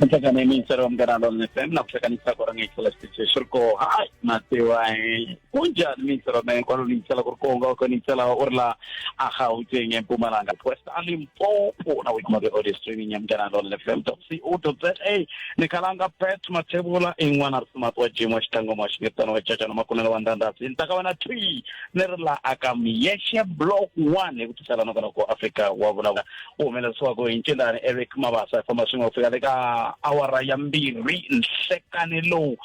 Mtaka na mimi sara mgana ndo FM na kutaka nisakora ngikala station ko hai matewa kunja mimi sara na kwa ni sala ko ngo ni sala orla aha utenge Mpumalanga West Limpopo na wikuma ke audio streaming ya mgana ndo FM to si auto.za nikalanga pet matebula ingwana smart wa jimo shitango mashiketano wa chacha na makuna wandanda sintaka wana 3 nerla akamiyesha block 1 kutisala no ko Africa wa bula umela swa go inchindane Eric Mabasa formation of Africa awara ya mbiri nsekane lo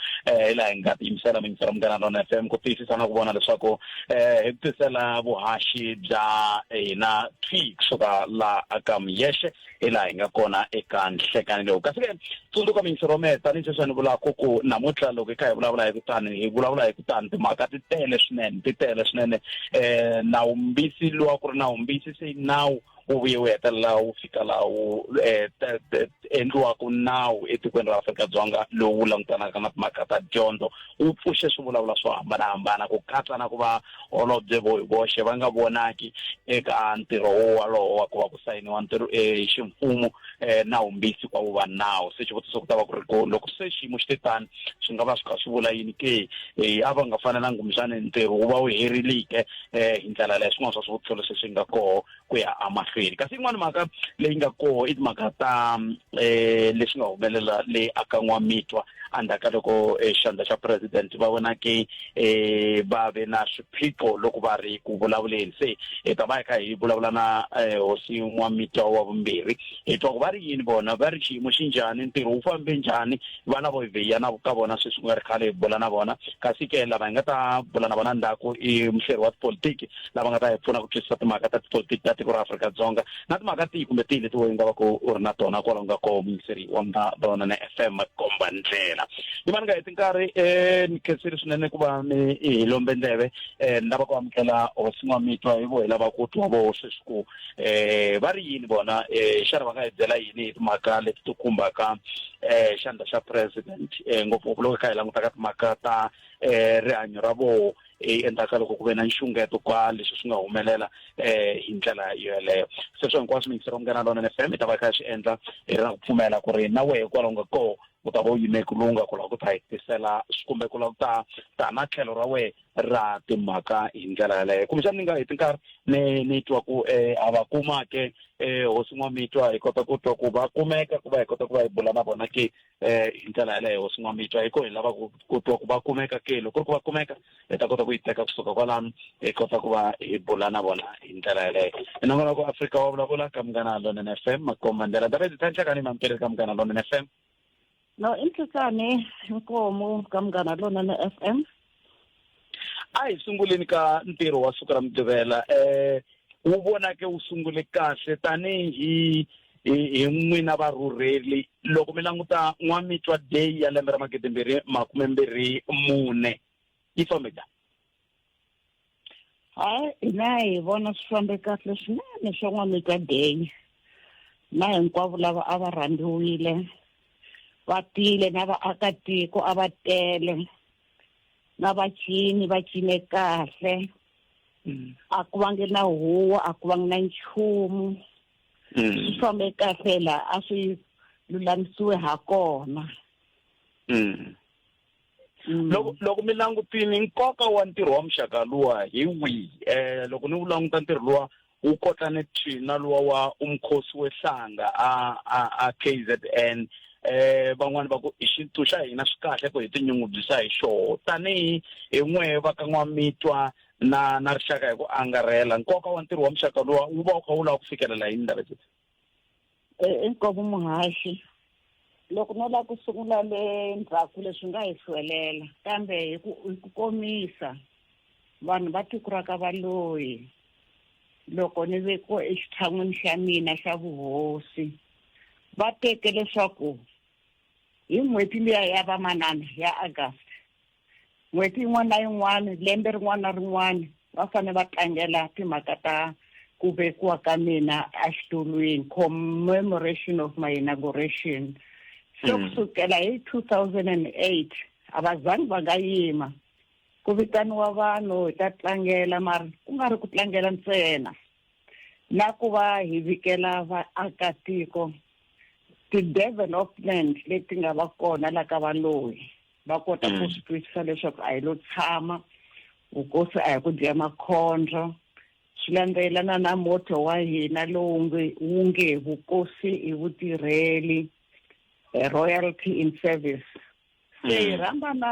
ila ngati imsela mingisa mgana ndo FM kutisi sana kubona leswako kutisala buhashi bya na tweak soka la akamiyeshe ila ngakona ekanhlekane lo kasike tsunduka minsirome tani sesani bula koko namutla lo ke kai bula ekutani timakati tele swinene na umbisi lo ku na umbisi se now ubuye la ufika la endwa ku now etikweni ra Afrika Dzonga lo ulangutana kana makata Dyondo upfushe swivulavula swo hambana ku katsa na ku va holobye voxe va nga vonaki eka ntirho walowo wa ku va ku sayiniwa ntirho ximfumo na umbisi kwa vuva nawu se xivutiso ku ta va ku ri ko loko se xiyimo xi tani swi nga va swi kha swi vula yini ke a va nga fanelanga kumixana ntirho wu va wu herilike hi ndlela leyi swin'wana swa swivutiso leswi swi nga koho ku ya amahlweni kasi yin'wana mhaka leyi nga koho i timhaka ta leswi nga humelela le aka N'wamitwa andaka loko xandla xa president va vona ke va ve na swiphiqo loko va ri ku vulavuleni se ta va ka hi vulavula na hosi N'wamitwa wa vumbirhi hi twa ku va ri yini vona va ri xiyimo xi njhani ntirho wu fambe njhani vana vo veya na ka vona sweswi ku nga ri khale hi bula na vona kasi ke lava hi nga ta bula na vona ndaku i muhleri wa tipolitiki lava nga ta hi pfuna ku twisisa timhaka ta tipolitiki ta tiko ra Afrika Dzonga na timhaka tihi kumbe tihi leti wo nga va ku u ri na tona kwalaho nga koho muhleri wa vona na FM komba ndlela imani nga heti nkarhi ni khensile swinene ku va mi hi lombe ndleve ni lava ku amukela hosi N'wamitwa hi vo hi lava ku twa vo sweswi ku va ri yini vona xana va nga hi byela yini hi timhaka leti ti khumbaka xandla xa president ngopfungopfu loko kha hi langutaka timhaka ta rihanyo ra vo endlaka loko ku ve na nxungeto kwa leswi swi nga humelela hi ndlela yeleyo sweswo hinkwaswo mingisero mungana lona FM ta va kha swi endla hi ri na ku pfumela ku ri na wehe kwalaho nga koho u ta va u yime ku lunga ku lava ku ta hetisela kumbe ku lava ku ta na tlhelo ra wehe ra timhaka hi ndlela yeleyo kumbexana ni nga heti nkarhi ni twa ku a va kumake hosi N'wamitwa hi kota ku twa ku va kumeka ku va hi kota ku va hi bula na vona ke hi ndlela yeleyo hosi N'wamitwa hi ko hi lava ku twa ku va kumeka ke loko ku ri ku va kumeka hi ta kota ku yi teka kusuka kwalano hi kota ku va hi bula na vona hi ndlela yeleyo hi nangona ku Afrika wa vulavula ka Munghana Lonene FM makomba ndlela David Thanchakani mamukeli ka Munghana Lonene FM no inhlekane inkomo ka Munghana Lonene FM ai sunguleni ka ntirho wa suku ra Mugqivela wu vona ke wu sungule kahle tanihi hi n'wina varhurheli loko mi languta N'wamitwa Day ya lembe ra 2024 yi fambe njhani ina hi vona swi fambe kahle swinene swa N'wamitwa Day na hinkwavo lava a va rhambiwile va tile na vaakatiko a va tele na vacini va cine kahle a ku vangi na huwa a ku vangi na nchumu swi fambe kahle la a swi lulamisiwe ha kona loko mi langutini nkoka wa ntirho wa muxaka luwa hi wihi loko ni wu languta ntirho luwa wu kotane thina luwa wa umkhosi wehlanga a KZN van'wana va ku i xintu xa hina swi kahle ku hi tinyungubyisa hi xona tanihi hi n'we va ka N'wamitwa na rixaka hi ku angarhela nkoka wa ntirho wa muxaka luwa wu va wu kha wu lava ku fikelela yini ndlela leti inkomo muhaxi loko no lava ku sungula le ndzhaku leswi nga hi hlwelela kambe hi ku komisa vanhu va tiko ra ka Valoyi loko ni vekiwa exitshan'wini xa mina xa vuhosi va teke leswaku hi n'hweti liya ya vamanana ya August n'hweti yin'wana na yin'wana lembe rin'wana na rin'wana va fanele va tlangela timhaka ta ku vekiwa ka mina exitulwini commemoration of my inauguration so kusukela hi 2008 a va zangi va nga yima ku vitaniwa vanhu hi ta tlangela mara ku nga ri ku tlangela ntsena na ku va hi vikela vaakatiko ti-development leti nga va kona la ka valoyi va kota ku swi twisisa leswaku a hi lo tshama vukosi a hi ku dya makhondro swi landzelelana na moto wa hina lowu wu nge vukosi i vutirheli royalty in service se hi rhamba na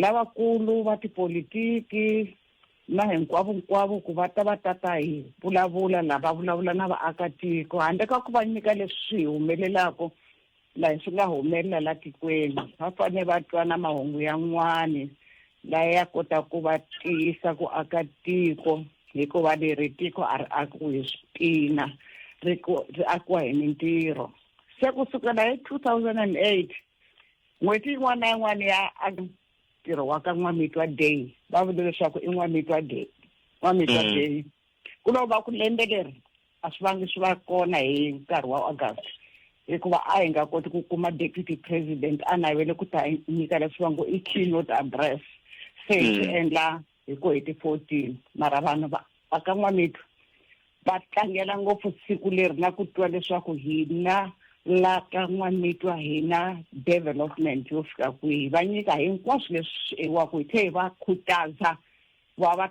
lavakulu va tipolitiki na hinkwavo ku va ta hi vulavula lava vulavula na vaakatiko handle ka ku va nyika leswi humelelaka laha swi nga humelela la tikweni va fanele va twa na mahungu yan'wani laya ya kota ku va tiyisa ku aka tiko hikuva leri tiko a ri akiwi hi switina ri akiwa hi mintirho se kusukela hi 2008 n'hweti yin'wana na yin'wana ya ntirho wa ka N'wamitwa Day va vule leswaku i N'wamitwa Day ku lo va ku lembe leri a swi vangi swi va kona hi nkarhi wa August hikuva a hi nga koti ku kuma deputy president a navele ku ta nyika leswi va ngo i keynote address se swi endla hi ku hi ti 14 mara vanhu va ka N'wamitwa va tlangela ngopfu siku leri na ku twa leswaku hina la ka N'wamitwa hina development yo fika kwihi va nyika hinkwaswo leswi wa ku hi va khutaza va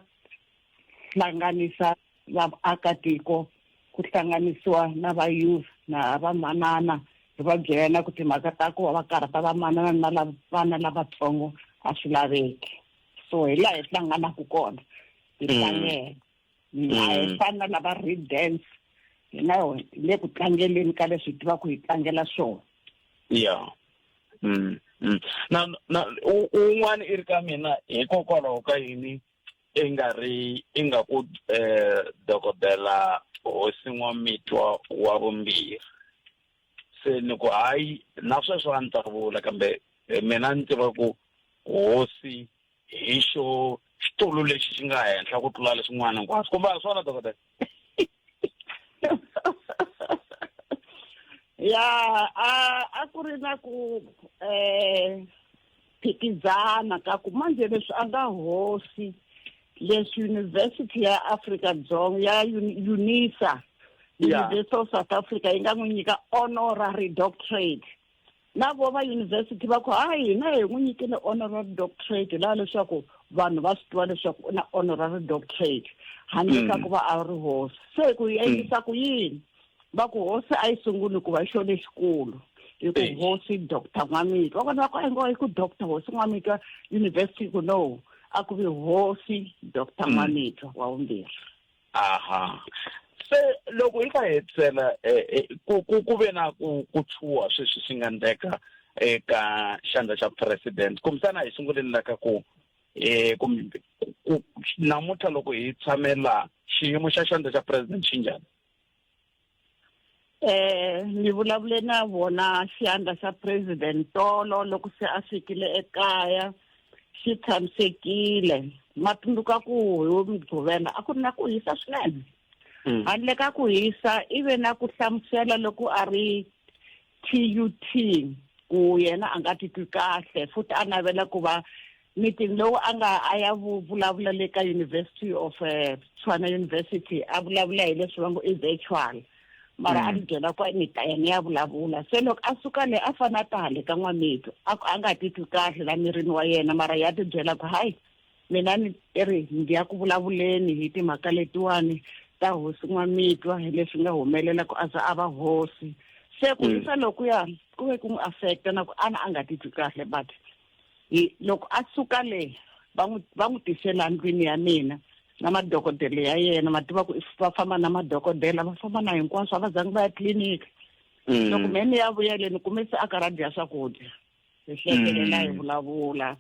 hlanganisa vaakatiko ku hlanganisiwa na va youth na vamanana hi va byela ku timhaka ta ku va karata vamanana na vana lavatsongo a swi laveki so hi laha hi hlanganaka kona hi tlangela hi fana lava read dance hina le ku tlangeleni ka leswi hi tiva ku hi tlangela swona na un'wana i ri ka mina hikokwalaho ka yini i nga ku dokodela hosi N'wamitwa wa vumbirhi se ni ku hayi na sweswo a ni ta vula kambe mina ni tiva ku hosi hi xo xitulu lexi xi nga henhla ku tlula leswin'wana hinkwaswo kumbe a swona dokodela a ku ri na ku phikizana ka ku manje leswi a nga hosi leswi University ya Afrika-Dzonga ya UNISA University of South Africa yi nga n'wi nyika honorary doctorate na vo va university va ku hina hi n'wi nyikile honorary doctorate laha leswaku vanhu va swi tiva leswaku u na honorary doctorate handle ka ku va a ri hosi se ku endlisa ku yini va ku hosi a yi sunguli ku va xo lexikulu hi ku hosi Dr. N'wamitwa va kona va ku ngo hi ku Dr. Hosi N'wamitwa University ku no a ku vi hosi Dr. N'wamitwa wa vumbirhi se loko hi ka hetisela ku ve na ku chuha sweswi swi nga endleka eka xandla xa president kumbisana hi sunguleni la ka ku namuntlha loko hi tshamela xiyimo xa xandla xa president xi njhani ni vulavule na vona xandla xa president tolo loko se a fikile ekaya xi tshamisekile matunduka ku hi mugqivela a ku ri na ku hisa swinene handle ka ku hisa ive na ku hlamusela loko a ri TUT ku yena a nga titwi kahle futhi a navela ku va meeting lowu a ya vulavula le ka University of Tshwane University a vulavula hi leswi va ngo i virtual mara a byela ku ni ta yena ya vulavula se loko a suka le a fana tale ka N'wamitwa a nga titwi kahle la mirini wa yena mara ya ti byela ku hayi mina ni ri ndi ya ku vulavuleni hi timhaka letiwani ta hosi N'wamitwa hi leswi nga humelela ku aza a va hosi se ku isa loko ya ku ve ku n'wi affecta na ku a nga titwi kahle but loko a suka le va n'wi tisela ndlwini ya mina na madokodela ya yena ma tiva ku va famba na madokodela va famba na hinkwaswo va zangi va ya tliliniki loko meni ya vuyele ni kumisa a karhi a dya swakudya hi hlekelela hi vulavula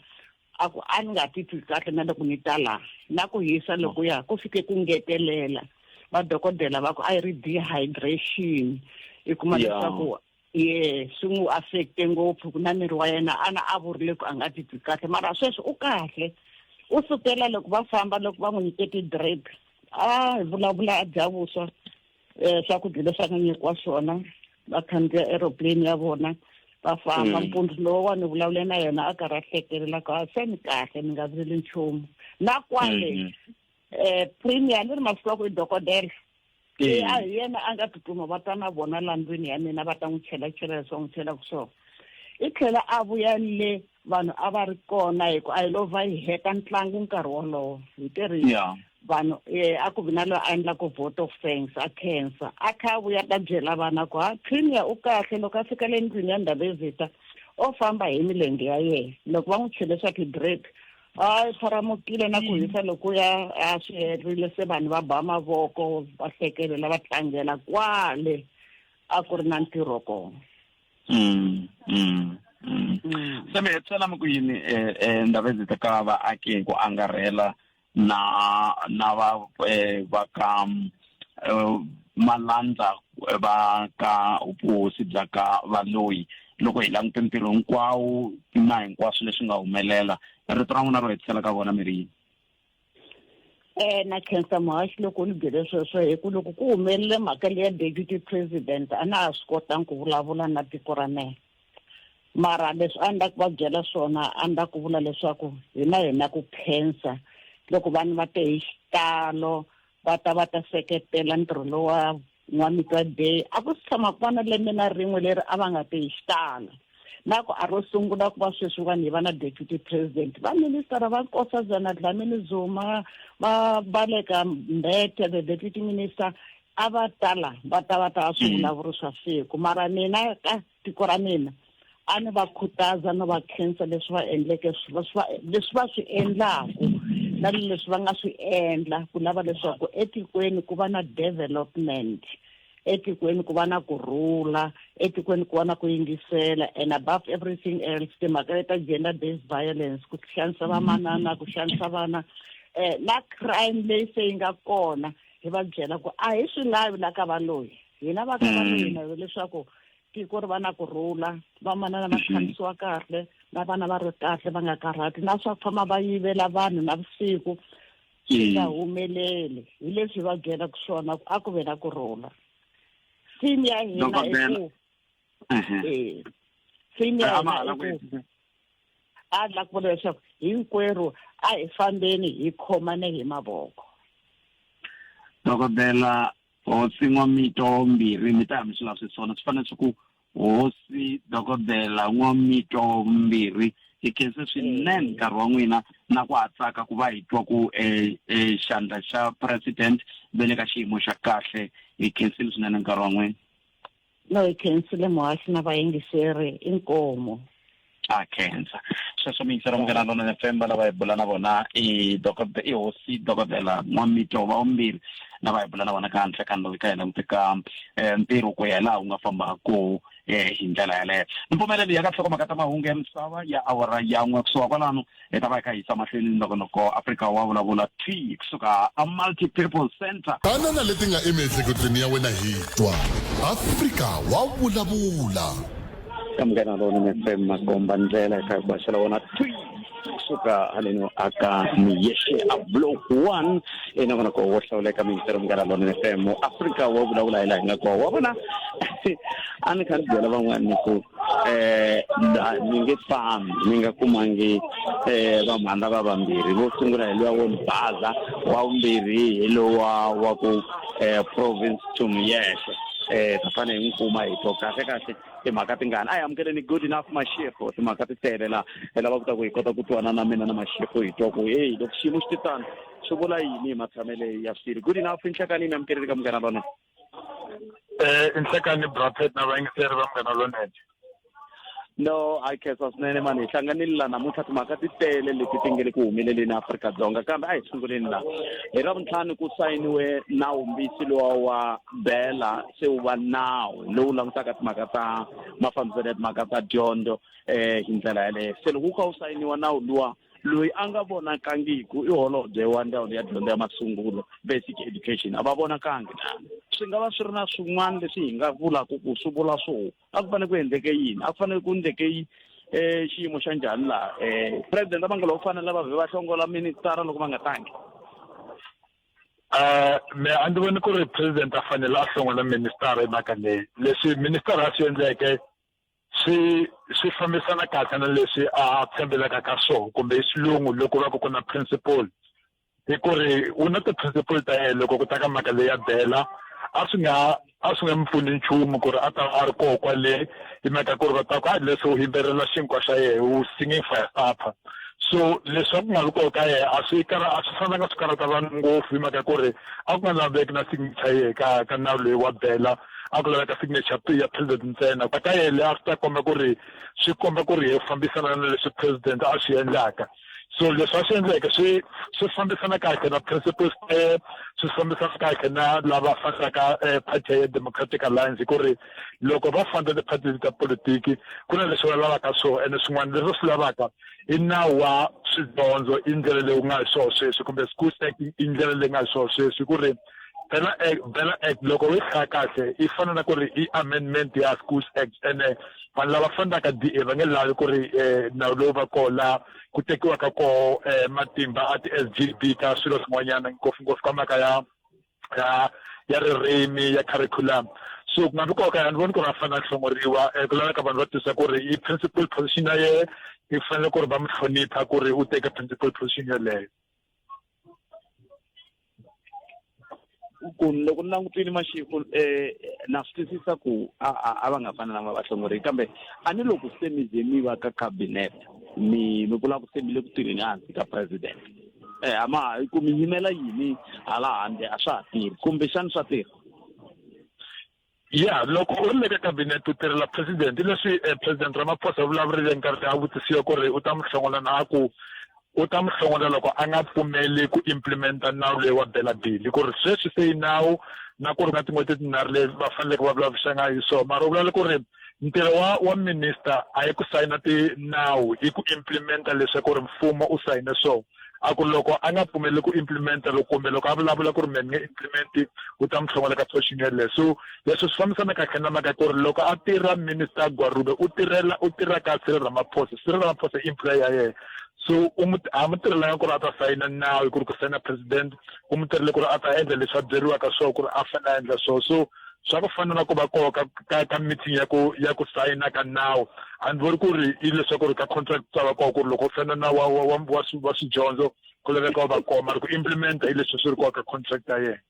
a ku a ni nga titwi kahle na loko ni ta laha na ku hisa loko ya ku fike ku ngetelela madokodela va ku a yi ri dehydration i kuma leswaku swi n'wi affecte ngopfu na miri wa yena a vurile ku a nga titwi kahle mara sweswi u kahle u sukela loko va famba loko va n'wi nyike ti-drip hi vulavula a dya vuswa swakudya leswi a nga nyikiwa swona va khandziya aeroplane ya vona va famba mpundzu lowa ni vulavule na yena a karhi a hlekelela ku se ni kahle ni nga vileli nchumu na kwale premier ni ri masiku ya ku i dokodela a hi yena a nga tsutsuma va ta na vona la ndlwini ya mina va ta n'wi chela leswo n'wi chela kuswona i tlhela a vuya le vanhu a va ri kona hi ku a hi lova hi heta ntlangu nkarhi wolowo hi tirhi vanhu a ku vi na loyi a endlaka vote of thanks a khensa a kha a vuya ta byela vana ku premier u kahle loko a fika le ndlwini ya Ndabezitha o famba hi milenge ya yena loko va n'wi chele swa ti-drip a pharamukile na ku hisa loko ya a swi herile se vanhu va ba mavoko va hlekelela va tlangela kwale a ku ri na ntirho kona. Se mi hetela mi ku yini Ndabezitha ka vaaki ku angarhela na va ka malandza va ka vuhosi bya ka Valoyi loko hi languta ntirho hinkwawo na hinkwaswo leswi nga humelela rito ra n'wina ro hetisela ka vona mirhi na khensa muhaxi loko ni byele sweswo hi ku loko ku humelele mhaka leya deputy president a na ha swi kotangi ku vulavula na tiko ra mehe mara leswi a ni la ku va byela swona a ni la ku vula leswaku hina ku khensa loko vanhu va te hi xitalo va ta seketela ntirho lowu wa N'wamitwa Day a ku tshama ku va na lembe na rin'we leri a va nga te hi xitalo na ku a ro sungula ku va sweswi vanhu hi va na deputy president va minister va Nkosazana Dlamini Zuma va le ka Mbete the deputy minister a va tala va ta swi vulavuri swa siku mara mina ka tiko ra mina a ni va khutaza no va khensa leswi va endleke leswi va swi endlaku na leswi va nga swi endla ku lava leswaku etikweni ku va na development etikweni ku va na kurhula etikweni ku va na ku yingisela and above everything else timhaka ta gender based violence ku xanisa vamanana ku xanisa vana na crime leyi se yi nga kona hi va byela ku a hi swi lavi la ka Valoyi hina va ka Valoyi na leswaku tiko ri va na kurhula vamanana va tshamisiwa kahle na vana va ri kahle va nga karhati na swa famba va yivela vanhu na vusiku swi nga humeleli hi leswi va byelaka swona a ku ve na kurhula theme ya hina theme ya hina a la ku vula leswaku hinkwerhu a hi fambeni hi khomane hi mavoko dokodela hosi N'wamito Mbirhi mi ta mi swi swona swi fanele ku hosi dokodela N'wamito Mbirhi hi khensa swinene nkarhi wa n'wina na ku hatsaka ku va hi twa ku xandla xa president ve le ka xiyimo xa kahle hi khensile swinene nkarhi wa n'wina no hi khensile muhaxi na vayingiseri inkomo a khensa sweswo mi yingisela munghana lona FM lava hi bula na vona i hosi dokodela N'wamito Mbirhi na va hi bula na vona ka hantle ka ndlela ka hina muteka ntirho ku ya laha u nga fambaka hi ndlela yaleyo mpfumelelo ya ka nhlokomhaka ta mahungu ya misava ya awara ya n'we kusuka kwalano hi ta va hi kha hi yisa mahlweni nongonoko Afrika wa vulavula T kusuka a multi purpose center tanana leti nga emiehleketweni ya wena hi twa Afrika wa vulavula kamgana lona FM makomba ndlela hi kha hi baxela wona T kusuka haleno aka miyeshe a block 1 enakona ko wo hlawuleka minister mngana lona FM Afrika wa vulavula hi la nga ko wa vona a ni kha ni byela van'wani ku ni nge fambi ni nga kumangi vamhanda va vambirhi vo sungula hi lowa wo baza wa vumbirhi hi lowa wa ku province to miyeshe tafane hi nkuma hi to kahle timhaka tingani a hi amukeleni good enough mashefo timhaka ti tele la lava ku ta ku hi kota ku twana na mina na mashefo hi twa ku hey loko xiyimo xi titani swi vula yini hi matshamele ya swilo good enough inhlekani mi amukeleni ka munghana lona inhlekani brapet na vayingiseri va munghana lona no I khensa swinene mani hi hlanganile la namuntlha timhaka ti tele leti ti nge le ku humeleleni Afrika-Dzonga kambe a hi sunguleni la hi Ravuntlhanu ku sayiniwe nawumbisi lowa wa bela se wu va nawu lowu langutaka timhaka ta mafambiselo ya timhaka ta dyondzo hi ndlela yaleyo se loko wu kha wu sayiniwa nawu luwa loyi a nga vonakangiku i holobye wa ndzawulo ya dyondzo ya masungulo basic education a va vonakangi swi nga va swi ri na swin'wana leswi hi nga vulaka ku swi vula swo a ku fanele ku endleke yini a ku fanele ku endleke xiyimo xa njhani laha president a va nga lo fanele va vhe va hlongola ministara loko va nga tangi me a ndzi voni ku ri president a fanele a hlongola ministara hi mhaka leyi leswi ministara a swi endleke swi fambisana kahle na leswi a tshembelaka ka swona kumbe xilungu loko va ku na principle hi ku ri u na ti-principle ta yena loko ku ta ka mhaka leyi ya bela a swi nga mpfuni nchumu ku ri a ta a ri koho kwale hi mhaka ku ri va ta ku leswi u yimbelela xinkwa xa yehe u singing fire starter so leswaku nga ri koho ka yehe a swi fanelanga swi karata vanhu ngopfu hi mhaka ku ri a ku nga laveki na signature yehe ka nawu loyi wa bela a ku laveka signature ya president ntsena ka yehe le a swi ta komba ku ri swi komba ku ri hi fambisana na leswi president a swi endlaka so leswi a swi endleke swi fambisana kahle na principles swi fambisana kahle na lava fandaka party ya Democratic Alliance ku ri loko va fanda ti-party ta politiki ku na leswi va lavaka so ene swin'wana leswi swi lavaka i nawu wa swidyondzo i ndlela leyi u nga hi swona sweswi kumbe Schools Act i ndlela leyi nga hi swona sweswi ku ri Bela Act loko yi hlaya kahle i fana na ku ri i amendment ya Schools Act ene vanhu lava fandaka DA va nge lavi ku ri nawu lowu va kola ku tekiwaka koho matimba a ti-SGB ta swilo swin'wanyana ngopfungopfu ka mhaka ya ririmi ya curriculum so ku nga vi koka a ni voni ku ri va fanele a hlongoriwa ku laveka vanhu va tisa ku ri i principal position ya yehe i fanele ku ri va mu hlonipha ku ri u teka principal position yeleyo ku loko ni langutile Mashego na swi twisisa ku a va nga fanelanga va hlongoriwa kambe a ni loko se mi ze mi va ka cabinet mi vula ku se mi le ku tirheni hansi ka president ama ku mi yimela yini hala handle a swa ha tirhi kumbe xana swa tirha ya loko u ri le ka cabinet u tirhela president leswi president Ramaphosa vulavurile nkarhi a vutisiwa ku ri u ta mi hlongola na ku u ta mi hlongola loko a nga pfumeli ku implementa nawu leyi wa bela bill ku ri sweswi se nawu na ku ri na tin'hweti tinharhu leyi va faneleke va vulavurisana hi swona mara u vulavula ku ri ntirho wa minister a hi ku sayina nawu hi ku implementa leswaku ri mfumo u sayine swona a ku loko a nga pfumeli ku implementa kumbe loko a vulavula ku ri mina nge implementi u ta mi hlongola ka position yeleyo so leswi swi fambisana kahle na mhaka ku ri loko a tirha minister Gwarube u tirha ka Cyril Ramaphosa i employer ya yena so a mu tirhelanga ku ri a ta sayina nawu ku ri ku sayina president u mu tirhele ku ri a ta endla leswi a byeriwaka swona ku ri a fanele a endla swona so swa ku fana na ku va koho ka meeting ya ku sayina ka nawu a ni voni ku ri i leswaku ri ka contract ta va koho ku ri loko u sayina nawu wa swidyondzo ku laveka va koho mara ku implementa hi leswi swi ri koho ka contract ya yena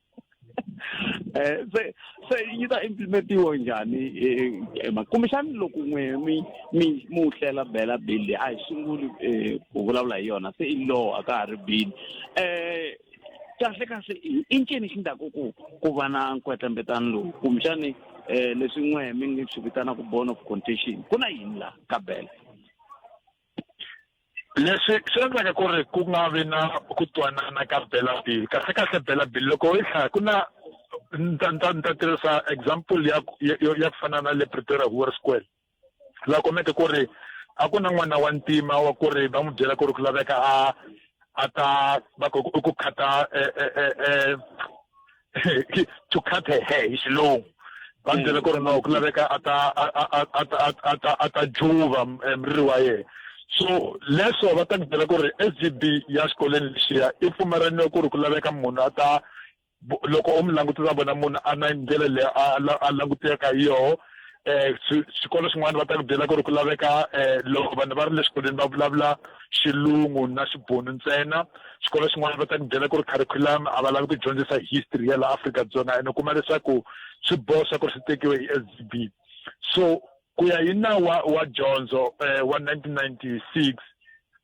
se yi ta implementiwa njhani kumbexani loko n'we mi hlela bela bill a hi sunguli ku vulavula hi yona se i law a ka ha ri bill kahle i ncini xi endlaku ku va na nkwetlembetano lowu kumbexani leswi n'we mi nge swi vitana ku bone of contention ku na yini la ka bela leswi swi endlaka ku ri ku nga vi na ku twanana ka bela bill kahle bela bill loko yi hlaya ku na nta tirhisa example ya ku fana na le Pretoria War Square la kumeke ku ri a ku na n'wana wa ntima wa ku ri va mu byela ku ri ku laveka a ta va ku khata to cut her hair hi xilungu va mu byela ku ri no ku laveka a ta juva miri wa yena so leswo va ta mu byela ku ri SGB ya xikolweni lexiya i pfumelanile ku ri ku laveka munhu a ta loko u mi langutisa vona munhu a na ndlela leyi a languteka hi yoho swikolo swin'wana va ta ku byela ku ri ku laveka loko vanhu va ri le xikolweni va vulavula xilungu na xibunu ntsena swikolo swin'wana va ta ku byela ku ri curriculum a va lavi ku dyondzisa history ya laha Afrika-Dzonga ene u kuma leswaku swi boxa ku ri swi tekiwe hi SGB so ku ya hi nawu wa dyondzo wa 1996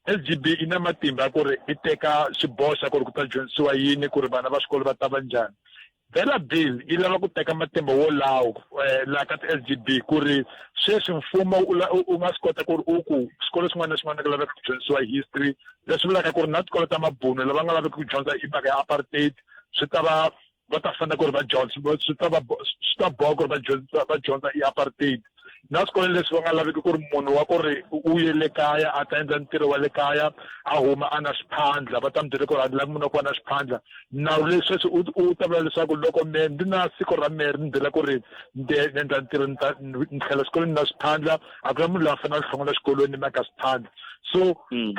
SGB ina matimba ku ri i teka swiboxa ku ri ku ta dyondzisiwa yini ku ri vana va xikolo va ta va njhani bela bill yi lava ku teka matimba wolawo laha ka ti-SGB ku ri sweswi mfumo u nga swi kota ku ri ku swikolo swin'wana na swin'wana ku laveka ku dyondzisiwa history leswi vulaka ku ri na swikolo ta mabunu lava nga laveki ku dyondza hi mhaka ya apartheid swi ta va ta fanele ku ri va dyondza swi ta boha ku ri va dyondza hi apartheid na swikolo leswi va nga laveki ku ri munhu wa ku ri u ye le kaya a ta endla ntirho wa le kaya a huma a na swiphandla va ta mi byela ku ri a lavi munhu wa ku va na swiphandla nawu leswi u ta vula leswaku loko mehe ndi na siku ra mehe ri ni byela ku ri ni endla ntirho ni tlhela xikolweni na swiphandla a ku na munhu loyi a fanele a hlongola xikolweni ni maka swiphandla so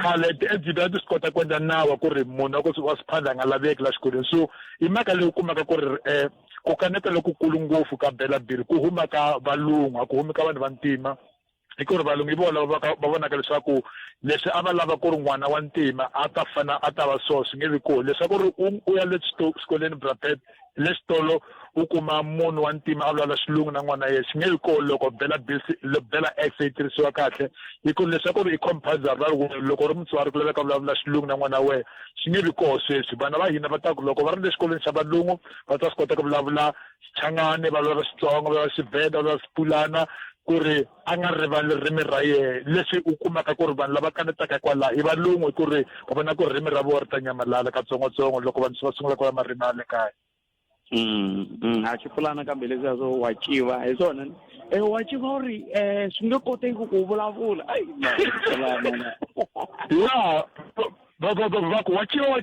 khale ti-SGB a ti swi kota ku endla nawu ku ri munhu wa swiphandla a nga laveki la xikolweni so hi mhaka leyi u kumaka ku ri ku kaneta lokukulu ngopfu ka bela bill ku huma ka valungu a ku humi ka vanhu vantima hi ku ri valungu hi vona va vonaka leswaku leswi a va lava ku ri n'wana wa ntima a ta va so swi nge vi kona leswaku ri u ya le xikolweni Brapet lesitolo u kuma munhu wa ntima a vulavula xilungu na n'wana yexe swi nge vi kona loko bela x yi tirhisiwa kahle hi ku leswaku ri i compulsory loko ri mutswari ku laveka vulavula xilungu na n'wana wena swi nge vi kona sweswi vana va hina va ta ku loko va ri le xikolweni xa valungu va ta swi kota ku vulavula xichangani va vulavula Xitsonga va vulavula Xivenda va vulavula Xipulana ku ri a nga rivali ririmi ra yena leswi u kumaka ku ri vanhu lava kanetaka kwalaho i valungu ku ri va vona ku ririmi ra vona ri ta nyamalala katsongotsongo loko vanhu va sungula ku ya marimi ya le kaya a Xipulana kambe leswiya swo wa civa hi swona wa civa u ri swi nge koteki ku vulavula ya va ku wa civa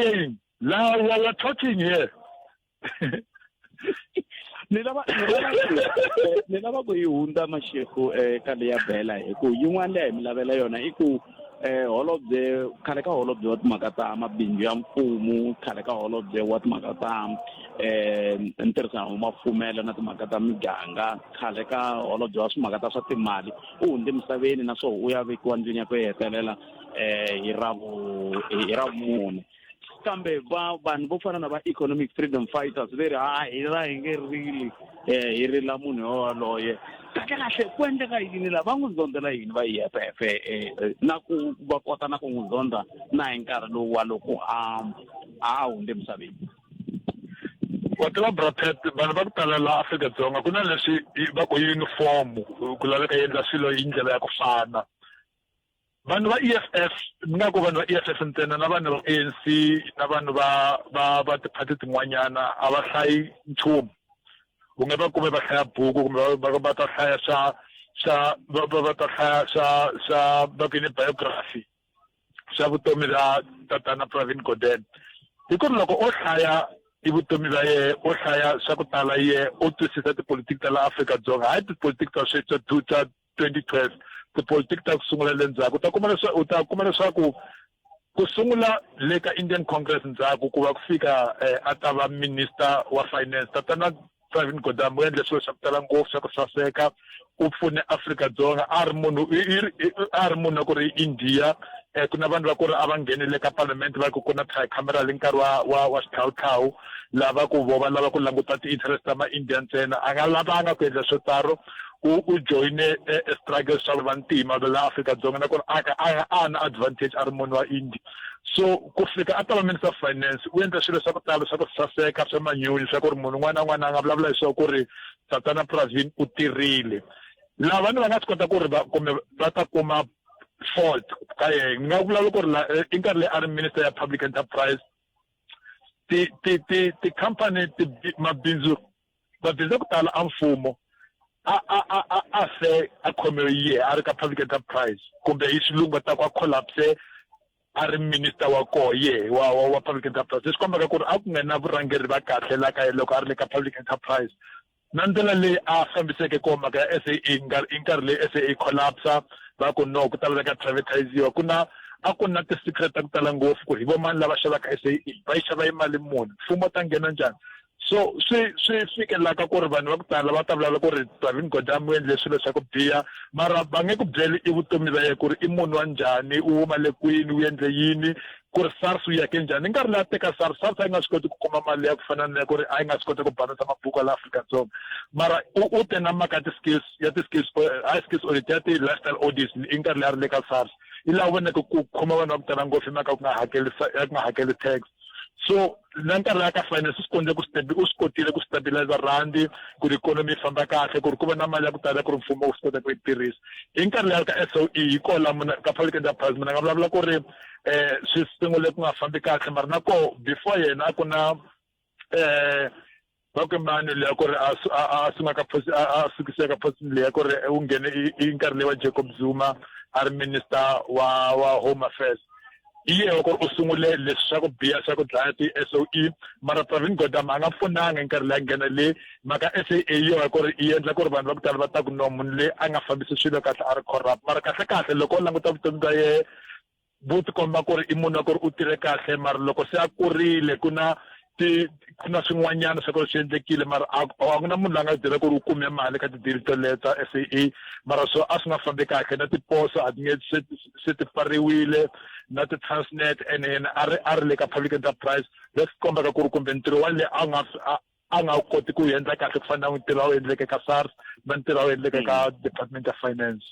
yini la talking here ni lava ku yi hundza Mashego ka leya bela hi ku yin'wana leyi mi lavela yona i ku holobye khale ka holobye wa timhaka ta mabindzu ya mfumo khale ka holobye wa timhaka ta ntirhisano wa mafumelo na timhaka ta miganga khale ka holobye wa timhaka ta swa timali u hundze misaveni naswona u ya vekiwa ndlwini ya ku hetelela hi ravumune kambe vanhu vo fana na va economic freedom fighters ve ri hi nge rili hi rila munhu yoloye kahle ku endleka yini la va n'wi zondzela yini va EFF na ku va kota na ku n'wi zondza na hi nkarhi lowu wa loko a hundze misaveni wa tiva Brapet vanhu va ku tala la Afrika-Dzonga ku na leswi va ku uniform ku laveka endla swilo hi ndlela ya ku fana vanhu va EFF mi nga ku vanhu va EFF ntsena na vanhu va ANC na vanhu va tiphati tin'wanyana a va hlayi nchumu u nge va kume va hlaya buku kumbe va ta hlaya swa va ku ni biography swa vutomi bya tatana Pravin Gordhan hi ku ri loko o hlaya i vutomi bya yena o hlaya swa ku tala yena o twisisa tipolitiki ta la Afrika-Dzonga hayi tipolitiki ta sweswi ta 2012 tipolitiki ta ku sungula le ndzhaku u ta kuma leswaku ku sungula le ka Indian Congress ndzhaku ku va ku fika a ta va minister wa finance tatana Pravin Gordhan u endle swilo swa ku tala ngopfu swa ku saseka u pfune Afrika-Dzonga a ri munhu ku ri India ku na vanhu va ku ri a va nghenile ka parliament va ku na tricameral nkarhi wa xikhawukhawu lava ku vo va lava ku languta ti-interest ta ma-India ntsena a nga lavanga ku endla swo taro u joyine struggle swa vantima va la Afrika-Dzonga na ku ri a na advantage a ri munhu wa India so ku fika a ta va minister of finance u endla swilo swa ku tala swa ku saseka swa manyunyu swa ku ri munhu n'wana na n'wana a nga vulavula hi swo ku ri tatana Pravin u tirhile lava vanhu va nga swi kota ku ri va ta kuma fault ka yena ni nga vulavula ku ri i nkarhi leyi a ri minister ya public enterprise ti-company mabindzu ku tala a mfumo a se a khomiwe yehe a ri ka public enterprise kumbe hi xilungu va ta ku a collapse a ri minister wa koho yehe wa public enterprise leswi kombaka ku ri a ku nghena vurhangeri va kahle la ka yena loko a ri le ka public enterprise na ndlela leyi a fambiseke koho mhaka ya SAA i nkarhi leyi SAA collapsa va ku no ku ta laveka privatiziwa a ku na ti-secret ta ku tala ngopfu ku hi vo mani lava xavaka SAA va yi xava hi mali muni mfumo ta nghena njhani so swi fikelaka ku ri vanhu va ku tala va ta vulavula ku ri Pravin Gordhan u endle swilo swa ku biha mara va nge ku byeli i vutomi bya yena ku ri i munhu wa njhani u huma le kwini u endle yini ku ri SARS u yake njhani nkarhi leyi a teka SARS a yi nga swi koti ku kuma mali ya ku fana na ku ri a yi nga swi koti ku balansa mabuku la Afrika-Dzonga mara u te na mhaka ti-skills audit ya ti-lifestyle audits i nkarhi leyi a ri le ka SARS i laha voneke ku khoma vanhu va ku tala ngopfu hi mhaka ku nga hakeli tax so na nkarhi ya ka finance u swi kotile ku stabilize randi ku ri economy yi famba kahle ku ri ku va na mali ya ku tala ku ri mfumo wu swi kota ku yi tirhisa hi nkarhi leyi ka SOE hi koho laha ka public enterprise mina nga vulavula ku ri swi sungule ku nga fambi kahle mara na koho before yena a ku na va ku mani leya ku ri a sukiseka position leya ku ri u nghene i nkarhi leyi wa Jacob Zuma a ri minister wa home affairs iye ku u sungule leswi swa ku biha swa ku dlaya ti-SOE mara Pravin Gordhan a nga pfunanga hi nkarhi leyi a nghena le mhaka SAA yo ku ri yi endla ku ri vanhu va ku tala va ta ku no munhu leyi a nga fambisi swilo kahle a ri corrupt mara kahle loko u languta vutomi bya yena vo tikomba ku ri i munhu wa ku ri u tirhe kahle mara loko se a kurile ku na ku na swin'wanyana swa ku swi endlekile mara a ku na munhu la nga byela ku ri u kume mali ka tidili toleto SAA mara so a swi nga fambi kahle na tiposo a ti nge se ti pfariwile na ti-Transnet and then a ri le ka public enterprise leswi kombaka ku ri kumbe ntirho wa le a nga koti ku endla kahle ku fana na ntirho wa wu endleke ka SARS na ntirho wa wu endleke ka Department of Finance.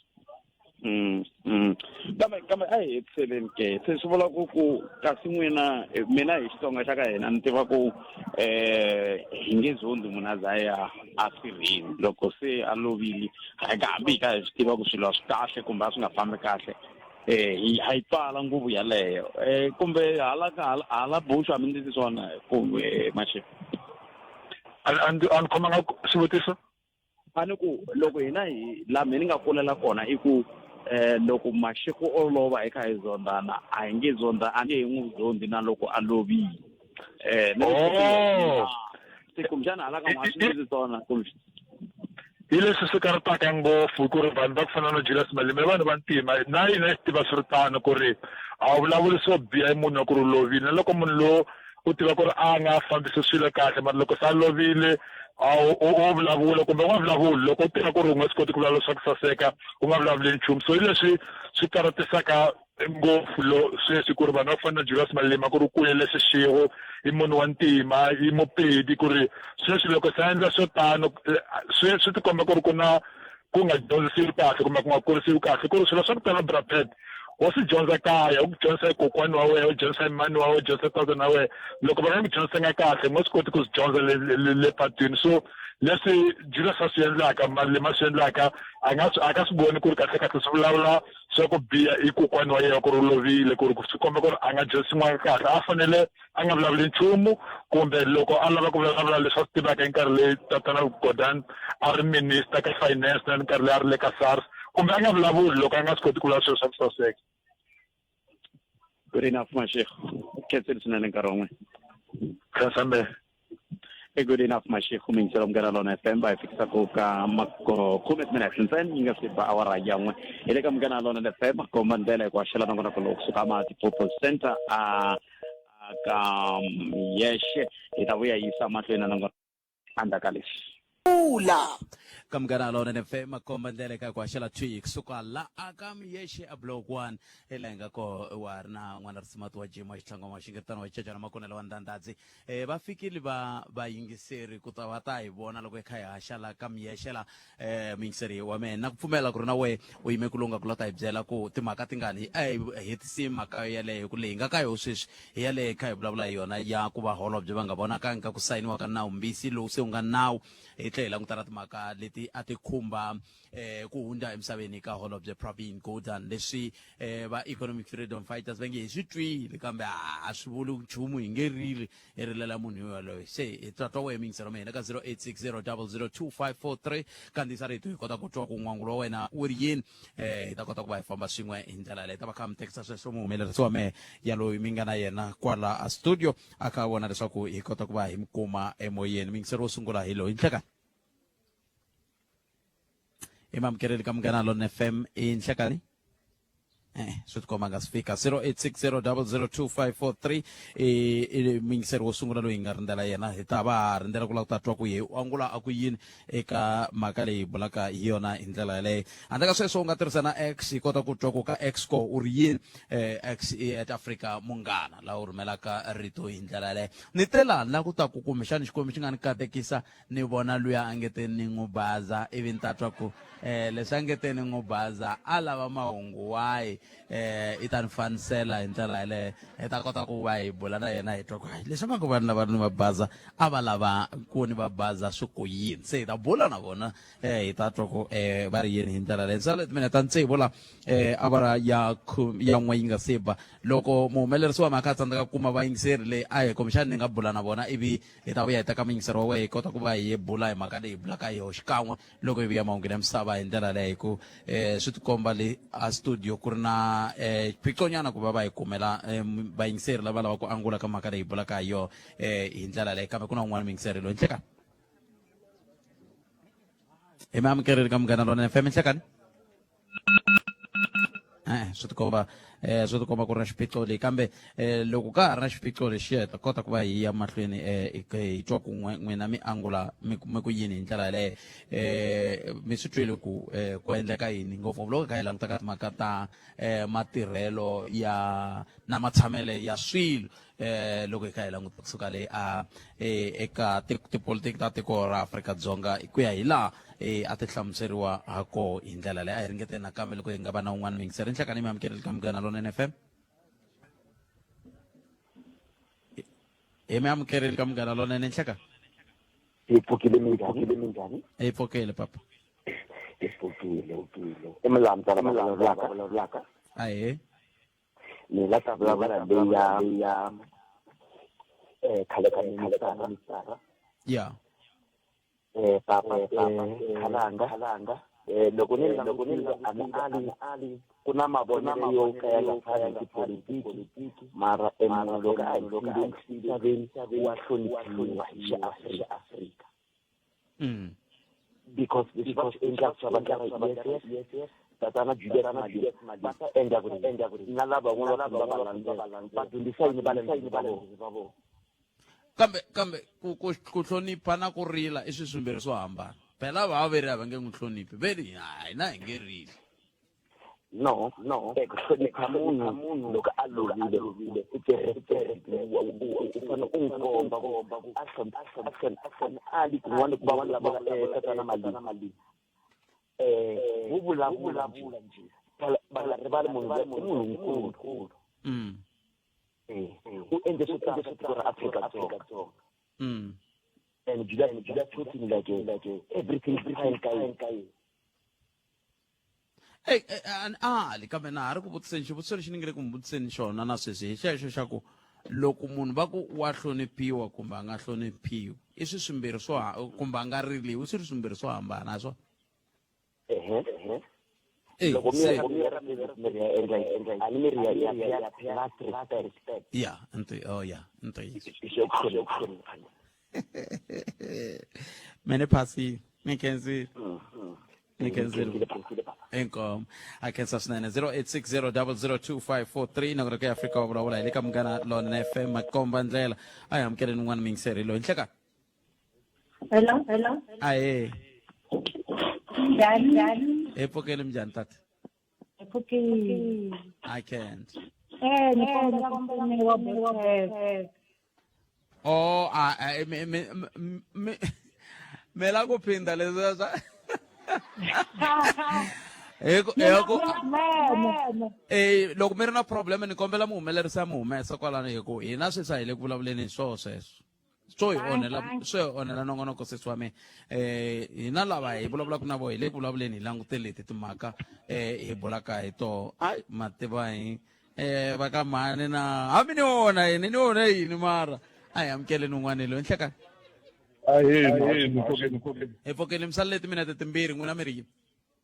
kambe a hi hetiselen ke se swi vula ku kasi n'wina mina hi Xitsonga xa ka hina ni tiva ku hi nge zondi munhu a za ya a sirheni loko se a lovile hambi hi ka hi swi tiva ku swilo a swi kahle kumbe a swi nga fambi kahle a yi twala nguvu yaleyo kumbe hala buxa mi ndzi swona kumbe Mashego an khomanga swivutiso a ni ku loko hina hi la mina ni nga kulela kona i ku loko Mashego olova eka hi zondana a hi nge zonda a nge hi n'wi zondi na loko a lovile se kumjana hala ka n'waswi tona hi leswi swi karataka ngopfu ku ri vanhu va ku fana na Julius Malema vanhu va ntima na hina hi tiva swi ri tano ku ri a wu vulavuli swo biha hi munhu ku ri lovile na loko munhu lo u tiva ku ri a nga fambisi swilo kahle mara loko se a lovile u vulavula kumbe u nga vulavuli loko u tiva ku ri u nga swi koti ku vulavula swa ku saseka u nga vulavuli nchumu so hi leswi swi karatisaka ngopfu sweswi ku ri vanhu va ku fana na Julius Malema ku ri kulele xixiro i munhu wa ntima i mupedi ku ri sweswi loko se endla swo tano swi tikomba ku ri ku nga dyondzisiwi kahle kumbe ku nga kurisiwi kahle ku ri swilo swa ku tala Brad Pitt wa swi dyondza kaya u ku dyondzisa hi kokwani wa wena u dyondzisa hi mani wa wena u dyondzisa tatana wa wena loko va nga ku dyondzisanga kahle u nga swi koti ku swi dyondza le patwini so leswi Julius a swi endlaka Malema swi endlaka a ka swi voni ku ri kahle swi vulavula swa ku biha i kokwani wa yena ku ri u lovile ku ri swi komba ku ri a nga dyondzisiwanga kahle a fanele a nga vulavuli nchumu kumbe loko a lava ku vulavula leswi a swi tivaka hi nkarhi leyi tatana Gordhan a ri minister ka finance na nkarhi leyi a ri le ka SARS kumbe a nga vulavuli loko a nga swi koti ku vulavula swilo swa ku saseka. Good enough Mashego khetseli swinene nkarhi wun'we khasambe good enough Mashego mi ntsela mgana lona FM ba fikisa ku ka khume minutes ntsena yi nga si ba awara yan'we hi le ka mgana lona FM komba ndlela ku axela na kona ku loko suka mati Purple Center a ka yeshe hi ta vuya yisa mahlweni na ngona anda ka lexi kamgana lona FM komba ndlela ka kwashela twik suka la aka miyeshe a block 1 elenga ko warna n'wana risimatu wa jima xitlango wa xingetano wa cecana makonelo wa ndandadzi va fikile va yingiseri ku ta va ta hi vona loko hi kha hi haxala ka miyeshela mingiseri wa mena ku pfumela ku ri na we u yime ku lunga ku lota hi byela ku timhaka tingani hetisi mhaka yaleyo ku leyi nga ka yo sweswi hi yaleyo kha hi vulavula hi yona ya ku va holobye va nga vonakanga ku sayiniwa ka nawu mbisi lowu se u nga nawu hi tlhela langutana timhaka leti a ti khumba ku hundza emisaveni ka holobye Pravin Gordhan leswi va economic freedom fighters va nge hi swi twile kambe a swi vuli nchumu hi nge rili hi rilela munhu yoloye se hi tatwa we mingisero mena ka 0860002543 kandziyisa rito hi kota ku twa ku n'wangulo wa wena wu ri yini hi ta kota ku va hi famba swin'we hi ndlela leyi ta va kha mi tekisa sweswo muhumelerisi wa mehe yaloyi mi nga na yena kwala a studio a kha vona leswaku hi kota ku va hi mi kuma emoyeni mingisero wo sungula hi loyi nhlekani Imam Kereli kamgana lona FM inhlekani swi tikomba nga sifika 0860002543 mingiseri wo sungula loyi nga rindela yena hi ta va rindela ku la ku ta twa ku ye u angula a ku yini eka mhaka leyi bulaka hi yona hi ndlela yaleyo handle ka sweswo u nga tirhisa na X hi kota ku twa ku ka Exco u ri yini X at Africa munghana la u rhumelaka rito hi ndlela yaleyo ni tela na ku ta ku kumbexani xikwembu xi nga ni katekisa ni vona luya a ngete ni n'wi baza ivi ni ta twa ku leswi a ngete ni n'wi baza a lava mahungu wayi i ta ni fanisela hi ndlela yaleyo hi ta kota ku va hi bula na yena hi twa ku hayi leswi vanhu lava ni va baza a va lava ku ni va baza swi ku yini se hi ta bula na vona hi ta twa ku va ri yini hi ndlela leyo sale timinete ta tsevu la awara ya n'we yi nga se ba loko muhumelerisi wa mhaka a tsandzeka ku kuma vayingiseri leyi a hi kumbexani ni nga bula na vona ivi hi ta vuya hi teka muyingiseri wa wena hi kota ku va hi bula hi mhaka leyi hi bulaka hi yoho xikan'we loko hi vuya mahunguni ya misava hi ndlela leyo hi ku swi tikomba le a studio ku ri na swiphiqonyana ku va va hi kumela vayingiseri lava lava ku angula ka mhaka leyi hi bulaka hi yoho hi ndlela leyo kambe ku na un'wana muyingiseri loyi nhlekani hi mi amukerile ka munghana lona FM nhlekani swi tikomba ku ri na xiphiqo leyi kambe loko ka ha ri na xiphiqo lexiya hi ta kota ku va hi ya mahlweni hi twa ku n'wina mi angula mi ku yini hi ndlela yaleyo mi swi twile ku endleka yini ngopfungopfu loko hi kha hi languta ka timhaka ta matirhelo na matshamele ya swilo loko hi kha hi languta kusuka leyi eka tipolitiki ta tiko ra Afrika-Dzonga ku ya hi laha a ti hlamuseriwa ha ko hi ndlela leyi a hi ringeteni nakambe loko hi nga va na un'wana mingiseri nhlekani mi amukeli ka Munghana Lonene FM mi amukeli ka Munghana Lonene nhleka hi pfukile minjhani hi pfukile papa hi pfukile i milamtsala vulavulaka ahe ni la ta vulavula leyi ya khale ka ministara ya papa khalanga loko ni ali ku na mavonelo yo ka ya nga fani tipolitiki mara loko a hi wa hloniphiwa hi xiAfrika because endla swa yes tatana Julius va ta endla ku na lava van'wana va valandzela va dyondzisa yini va vona kambe ku hlonipha na ku rila i swimbirhi swo hambana phela vaveri a va nge n'wi hloniphi veri hina hi nge rili no ku hlonipha munhu loko a lovile u fanele u n'wi komba ku a hlonipha ali kun'wana ku va lava tatana mali wu vulavula nje va nga rivali munhu nkulu u endle swo tala swa tiko ra Afrika-Dzonga and Julius talking like everything behind ka yini ali kambe na ha ri ku vutiseni xivutiso lexi ni nge le ku mi vutiseni xona na sweswi hi xexo xa ku loko munhu va ku wa hloniphiwa kumbe a nga hloniphiwi i swimbirhi swo kumbe a nga riliwi swi ri swimbirhi swo hambana swona loko mi ya ntiyiso mene phasi mi khensile inkomo a khensa swinene 0860002543 na ku reka Afrika wa vulavula hi le ka Munghana Lonene FM makomba ndlela a hi amukeleni un'wana mingiseri loyi nhleka hello ahe njhani epfukeli minjhani tata epfukeli I can't ni kombela ku pfuniwa Bethel me la ku phinda leswiya swa loko mi ri na problem ni kombela mi humelerisa mi humesa kwalano hi ku hina sweswi a hi le ku vulavuleni hi swona sweswo swo hi onhela nongonoko sesi wa mina hina lava hi vulavulaka na vo hi le ku vulavuleni hi langutele leti timhaka hi bulaka hi toho ai mativa hi va ka mhani na hambi ni ona yini mara a hi amukeleni un'wana loyi nhleka hi pfukeli mi salele timinete timbirhi n'wina mi ri yini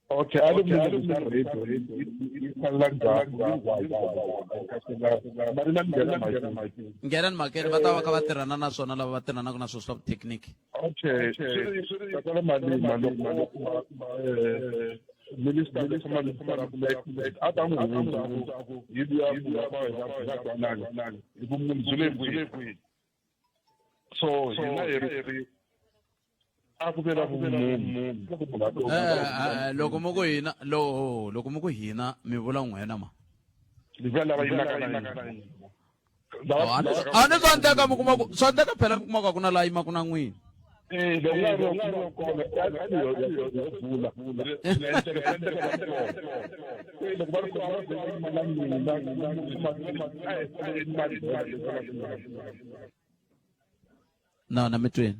okay nghena ni makeni va ta va kha va tirhana na swona lava va tirhanaka na swilo swa vuthekiniki okay minister ata n'wi so hina ri akuvela loko mo ku hina mi vula n'wena ma a ni swa ndleka mi kuma ku swa ndleka phela mi kuma ku a ku na laha yimaku na n'wina no na mi twini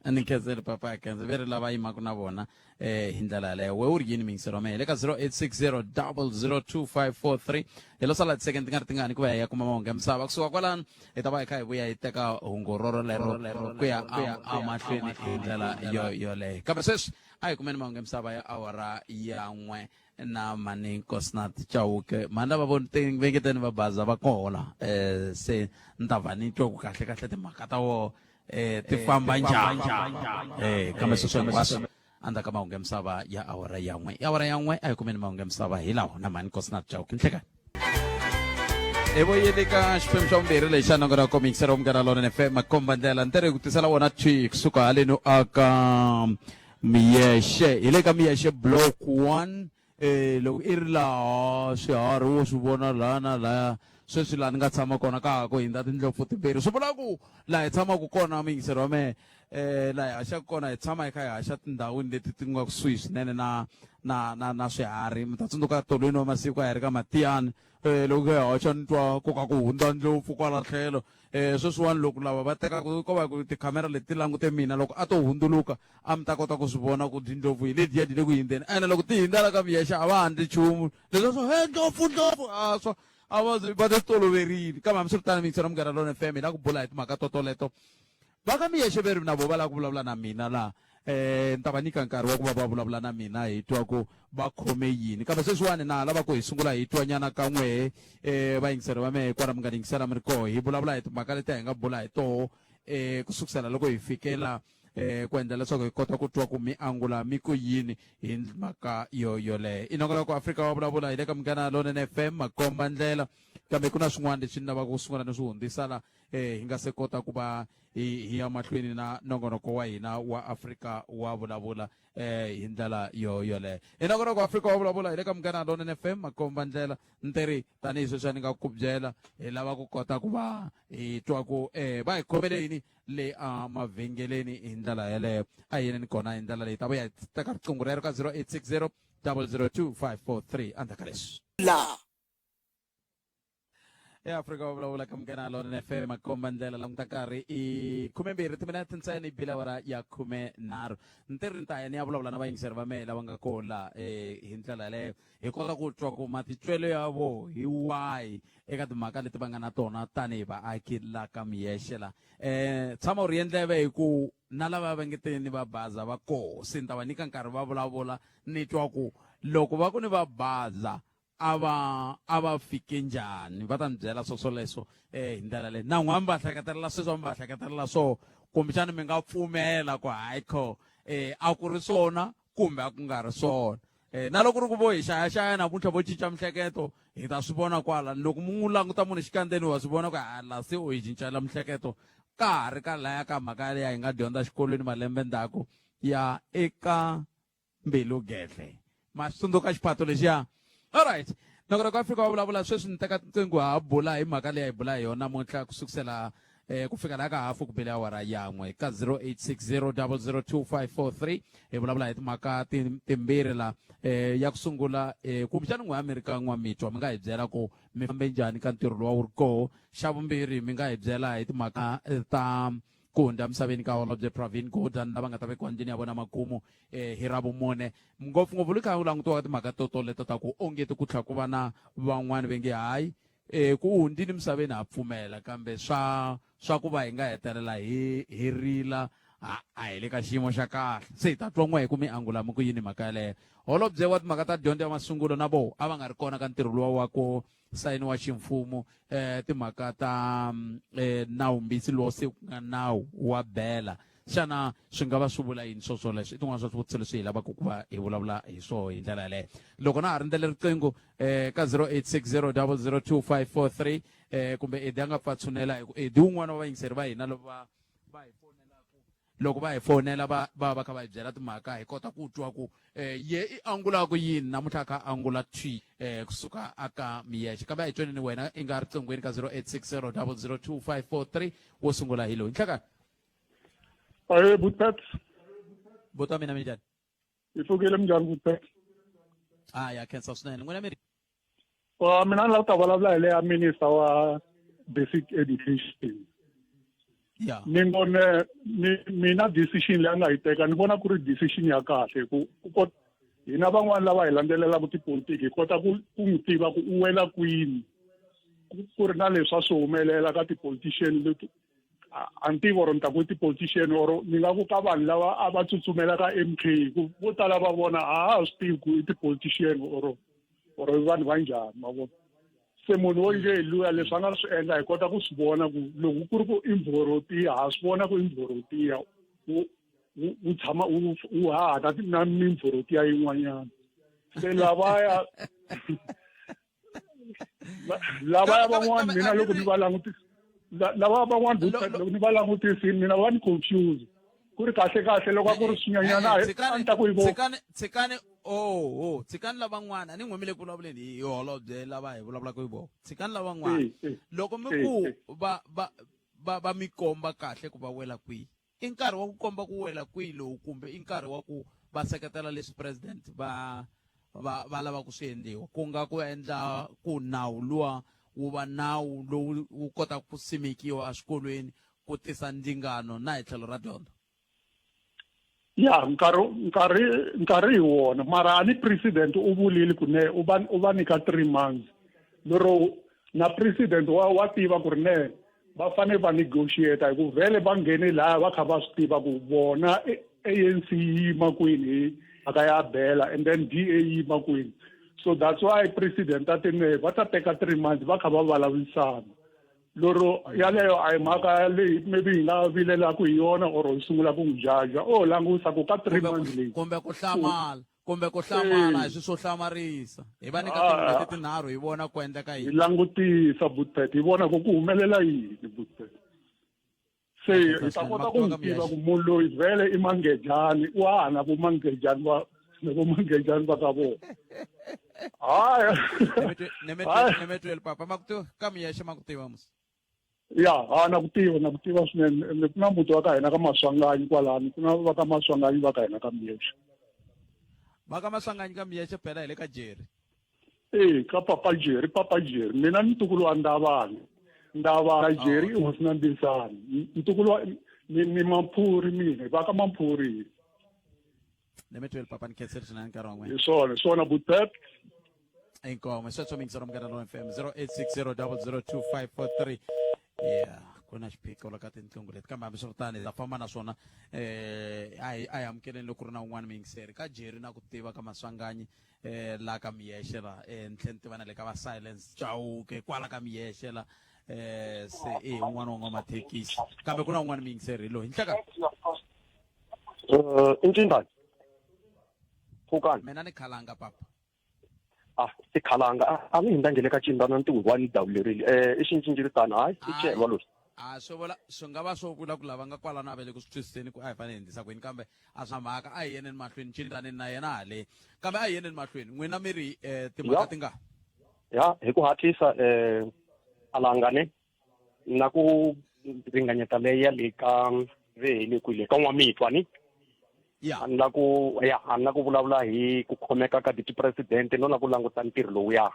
ni khensele papa a khensa ve ri lava yimaku na vona hi ndlela yaleyo we u ri yini mingisero mehe le ka 0860002543 hi lo sala tisecond ti nga ri tingani ku va hi ya kuma mahungu ya misava kusuka kwalano hi ta va hi kha hi vuya hi teka hungu lero ku ya a mahlweni hi ndlela yoleyo kambe sweswi a hi kumeni mahungu ya misava ya awara ya n'we na mani Nkosinathi Chauke mani lava vengeteni va baza va kohola se ni ta va ni twa ku kahle timhaka ta wo ti famba njhani kambe sweswo hinkwaswo andaka mahungu misava ya awara yan'we a hi kumeni mahungu misava hi lawa na mani Nkosinathi Chauke nhlekani evoyeni ka xiphemu xa vumbirhi lexi xa nongo ra komikisera umngana lona FM makomba ndlela ntere ku tisela wona twi kusuka haleni aka Miyeshe hi le ka Miyeshe block 1 loko i ri laha swiharhi wo swi vona laha na laya sweswi laha ni nga tshama kona ka ha ku hindza tindlopfu timbirhi swi vula ku laha hi tshamaka kona mingisero wa mehe laha hi haxaka kona hi tshama hi kha hi haxa tindhawini leti ti nga kusuhi swinene na swiharhi mi ta tsundzuka tolweni wa masiku a hi ri ka Matiyani loko hi haxa ni twa ku ka ku hundza ndlopfu kwala tlhelo sweswiwani loko lava va tekaka ko va ku tikhamera leti ti langute mina loko a to hundzuluka a mi ta kota ku swi vona ku ndlopfu hi letiya ti le ku hindzeni ene loko ti hindza la ka Miyeshe a va handli nchumu leswi swo ndlopfu swo a va ti toloverile kambe hambiswiritano mingisero Munghana Lonene FM hi la ku bula hi timhaka totoleto va ka Miyeshe veri na vo va lava ku vulavula na mina laha ni ta va nyika nkarhi wa ku va va vulavula na mina hi twa ku va khome yini kambe sweswiwani na lava ku hi sungula hi twa nyana kan'we vayingiseri va mehe kwala mi nga ni yingisela mi ri koho hi vulavula hi timhaka leti hi nga bula hi toho kusukusela loko hi fikela ku endla leswaku hi kota ku twa ku mi angula mi ku yini hi mhaka yoleyo i nongola ku Afrika wa vulavula hi le ka Munghana Lonene FM makomba ndlela kambe ku na swin'wana leswi ni lavaka ku sungula ni swi hundzisa la hi nga se kota ku va hi ya mahlweni na nongonoko wa hina wa Afrika wa vulavula hi ndlela yoleyo hi nongonoko wa Afrika wa vulavula hi le ka Munghana Lonene FM makomba ndlela nteri tanihi sweswi ni nga ku byela hi lava ku kota ku va hi twa ku va hi khomele yini le mavhengeleni hi ndlela yeleyo a hi yineni kona hi ndlela leyi ta va ya teka riqingho rero ka 0860 002 543 andaka leswi eAfrika wa vulavula ka Munghana Lonene FM makomba ndlela la ta karhi i 12 timinete ntsena i bila wara ya 13 ntirhi ni ta ya ni ya vulavula na vayingiseri va mehe lava nga kona hi ndlela leyo hi kota ku twa ku matitwelo ya vo hi wahi eka timhaka leti va nga na tona tanihi vaaki la ka Miyeshe la tshama u ri endleve hi ku na lava va ngeteni va baza va koho se ni ta va nyika nkarhi va vulavula ni twa ku loko va ku ni va baza a va fike njhani va ta ni byela swoleswo hi ndlela leyi na n'wambi va hleketelela sweswo mi va hleketelela swo kumbexana mi nga pfumela ku hayi kho a ku ri swona kumbe a ku nga ri swona na loko ri ku vo hi xayaxaya namuntlha vo cinca mihleketo hi ta swi vona kwala loko munhu languta munhu xikandzeni wa swi vona ku hala se u hi cincela mihleketo ka ha ri ka laya ka mhaka leya hi nga dyondza xikolweni malembe ndzhaku ya eka Mbilu Gedle ma swi tsundzuka xiphato lexiya alright nongonoko ka Afrika wa vulavula sweswi ni teka ntsengo ha bula hi mhaka leyi hi bula hi yona namuntlha kusukusela ku fika laha ka hafu ku bile awara yan'we ka 0860 002 543 hi vulavula hi timhaka timbirhi la ya ku sungula kumbexani n'we Amerika n'wamitwa mi nga hi byela ku mi fambe njhani ka ntirho lowa wu ri koho xa vumbirhi mi nga hi byela hi timhaka ta ku hundza misaveni ka Holobye Pravin Gordhan lava nga ta vekiwa ndlwini ya vona makumu hi Ravumune ngopfungopfu lukha u langutiwa timhaka totoleto ta ku ongeti ku tlha ku va na van'wani va nge hayi ku hundzini misaveni ha pfumela kambe swa ku va hi nga hetelela hi rila a hi le ka xiyimo xa kahle se hi ta twa n'we hi ku mi angula mi ku yini mhaka yaleyo holobye wa timhaka ta dyondzo ya masungulo na vo a va nga ri kona ka ntirho lowa wa ku sayini wa ximfumo timhaka ta nawumbisi lowu se ku nga nawu wa bela xana swi nga va swi vula yini swoleswo i tin'wana swa swivutiso leswi hi lavaka ku va hi vulavula hi swona hi ndlela yaleyo loko na ha rindzele riqingho ka 0860 002 543 kumbe edi a nga pfatshunela hi ku edi wun'wana wa vayingiseri va hina loko va hi fonela va kha va hi byela timhaka hi kota ku twa ku ye i angulaka yini namuntlha kha angula twi kusuka aka Miyeshe kambe a hi twaneni wena i nga riqinghweni ka 0860 002 543 wo sungula hi loyi nhlekani Butpet buta mina minjhani ifukile minjhani Butpet ya khensa swinene n'wina miri mina ni lava ku ta vulavula hi le ya minister wa basic education ya ni vone mina decision leyi a nga yi teka ni vona ku ri decision ya kahle ku hina van'wana lava hi landzelelaka tipolitiki hi kota ku n'wi tiva ku u wela kwini ku ri na leswi a swi humelela ka tipolitician leti a ni tivi or ni ta ku i tipolitician or ni nga ku ka vanhu lava a va tsutsumela ka MK ku vo tala va vona a ha swi tivi ku i tipolitician or vanhu va njhani ma vona se munhu wo nge hi luya leswi a nga swi endla hi kota ku swi vona ku loko ku ri ku i mbhorotiya ha swi vona ku i mbhorotiya u tshama u hahata na mimvoroti ya yin'wanyana se lavaya van'wani mina loko ni va langutisa lava van'wani loko ni va langutisini mina va ni confuse ku ri kahle loko a ku ri swinyanyana a ni ta ku tshikani tshikani lavan'wana ni n'wimile ku vulavuleni hi holobye lava hi vulavulaka hi vona tshikani lavan'wana loko mi ku va mi komba kahle ku va wela kwihi i nkarhi wa ku komba ku wela kwihi lowu kumbe i nkarhi wa ku va seketela leswi president va lava ku swi endliwa ku nga ku endla ku nawu luwa wu va nawu lowu wu kota ku simekiwa eswikolweni ku tisa ndzingano na hi tlhelo ra dyondzo ya nkarhi hi wona mara a ni president u vulile ku ne u va nyika 3 months lero na president wa tiva ku ri ne va fanele va negotiate hi ku vhele va nghene laha va kha va swi tiva ku vona ANC yi yima kwini aka ya bela and then DA yi yima kwini so that's why president a tine va ta teka 3 months va kha va vulavurisana loro yaleyo a hi mhaka leyi maybe hi nga vilelaku hi yona or hi sungula ku n'wi jaja langusa ku ka 3 months leyi kumbe ku hlamala hi swi swo hlamarisa hi va nyika tin'hweti tinharhu hi vona ku endleka hi langutisa Butpet hi vona ku humelela yini Butpet se hi ta kota ku n'wi tiva ku munhu loyi vhele i mangejani wa hana vumangejani va ka vona haya nemetweli papa makutiva ka miyexe makutiva musi ya na ku tiva swinene ku na muti wa ka hina ka Maswanganyi kwalani ku na va ka Maswanganyi va ka hina ka miyexe va ka Maswanganyi ka miyexe phela hi le ka Jerry ka Papa Jerry mina ni ntukulu wa Ndavana Jerry i hosi na Mbisani ntukulu wa ni Mampuri mina va ka Mampuri nemetweli papa ni khenseri swinene nkarhi wa n'wina hi swona Butpet inkomo sweswo mingisero mugana no FM 0860002543 yeah ku na xiphiqo la ka tintlungu leti kambe hambi swi ri tani ta famba na swona a hi amukeleni loko ku ri na un'wana mingiseri ka Jerry na ku tiva ka Maswanganyi la ka miyexe la ntlheni tivana le ka va Silence Chauke kwala ka miyexe la se un'wana wa n'wamathekisi kambe ku na un'wana mingiseri loyi nhleka Incindani Phukani mina ni khalanga papa i khalanga a mi hindangele ka cindana ntiwi wa ni dawulerile i xincincelitana hayi i celwa loyi swi nga va swo kula ku lava nga kwala na vele ku swi twisiseni ku a hi fanele endlisa kwini kambe a swa mhaka a hi yeneni mahlweni cindaneni na yena hale kambe a hi yeneni mahlweni n'wina mi ri timhaka ti nga ya hi ku hatlisa alangane na ku ringanyeta leya le ka vele kwile ka n'wamitwa ni a ni la ku vulavula hi ku khomeka ka deputy president no na ku languta ntirho lowuya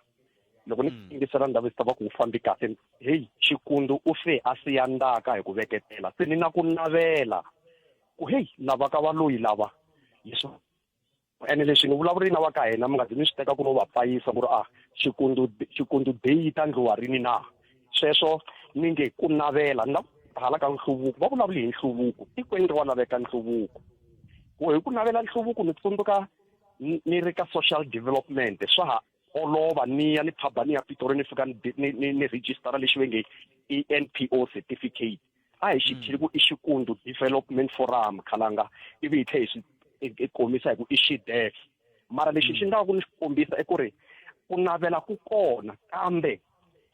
loko ni yingisela ndhawu ta va ku fambi kahle hey Xikundu u fe a siya ndaka hi ku veketela se ni na ku navela ku hey lava ka valoyi lava yeso ene leswi ni vulavurini na va ka hina mi nga zi ni swi teka ku no va pfayisa ku ri Xikundu day ta ndluwa rini na sweswo ni nge ku navela na hala ka nhluvuko va vulavuli hi nhluvuko tikweni ri wa laveka nhluvuko hi ku navela nhluvuko ni tsundzuka ni ri ka social development swa ha olova ni ya ni phaba ni ya Pitori ni fika ni register lexi venge i NPO certificate a hi xithili ku i Xikundu development forum khalanga ivi hi tlhe hi komisa hi ku i xidef mara lexi xi nga ku ni kombisa i ku ri ku navela ku kona kambe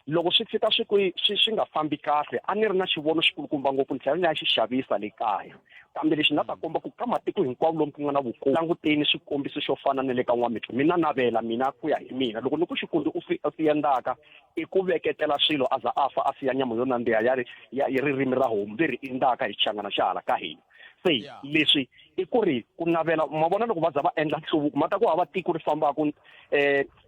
loko swi fika swi nga fambi kahle a ni ri na xivono xikulukumba ngopfu ni tlhela ni ya xi xavisa le kaya kambe lexi nga ta komba ku ka matiko hinkwawo lomu ku nga na vukulu languteni swikombiso xo fana na le ka n'wamitwa mina navela mina ku ya hi mina loko ni ku Xikundu u siya ndaka i ku veketela swilo a za a fa a siya nyama yo nandziha ya ririmi ra homu leri i ndaka hi xichangana xa hala ka hina se leswi i ku ri ku navela ma vona loko va za va endla nhluvuko ma ta ku hava tiko ri fambaka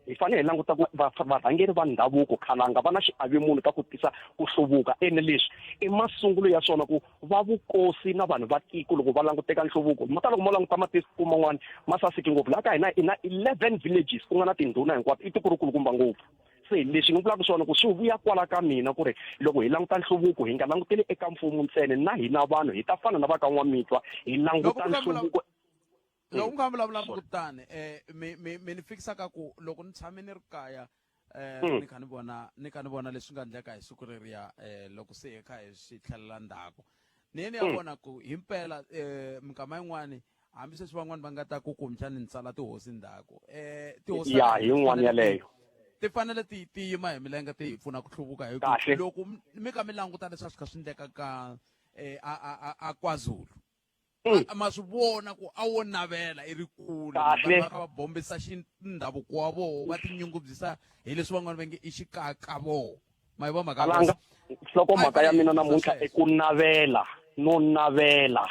hi fanele hi languta ku varhangeri va ndhavuko khalanga va na xiave munhu ka ku tisa ku hluvuka ene leswi i masungulo ya swona ku va vukosi na vanhu va tiko loko va languteka nhluvuko ma ta loko mo languta matiko man'wana ma saseki ngopfu laha ka hina i na 11 villages ku nga na tindhuna hinkwato i tiko ri kulukumba ngopfu se leswi ni vulaka swona ku swi vuya kwala ka mina ku ri loko hi languta nhluvuko hi nga languteli eka mfumo ntsena na hina vanhu hi ta fana na va ka n'wamitwa hi languta nhluvuko loko nga vulavula kutani mi ni fikisaka ku loko ni tshame ni ri kaya ni kha ni vona leswi nga endleka hi siku reriya loko se hi kha hi swi tlhelela ndzhaku ni ya vona ku himpela mikama yin'wani hambi se van'wani va nga ta ku kumchani ntsala tihosi ndhaku tihosi ya yin'wana yaleyo ti fanele ti yima hi milenge ti pfuna ku hluvuka hi loko mi ka mi languta leswi swi kha swi endleka ka a KwaZulu ma swi vona ku a wo navela i ri kule va bombisa ndhavuko wa vona va tinyungubyisa hi leswi van'wana va nge i xikaka vona ma yi vona mhaka mhaka ya mina namuntlha i ku navela no navela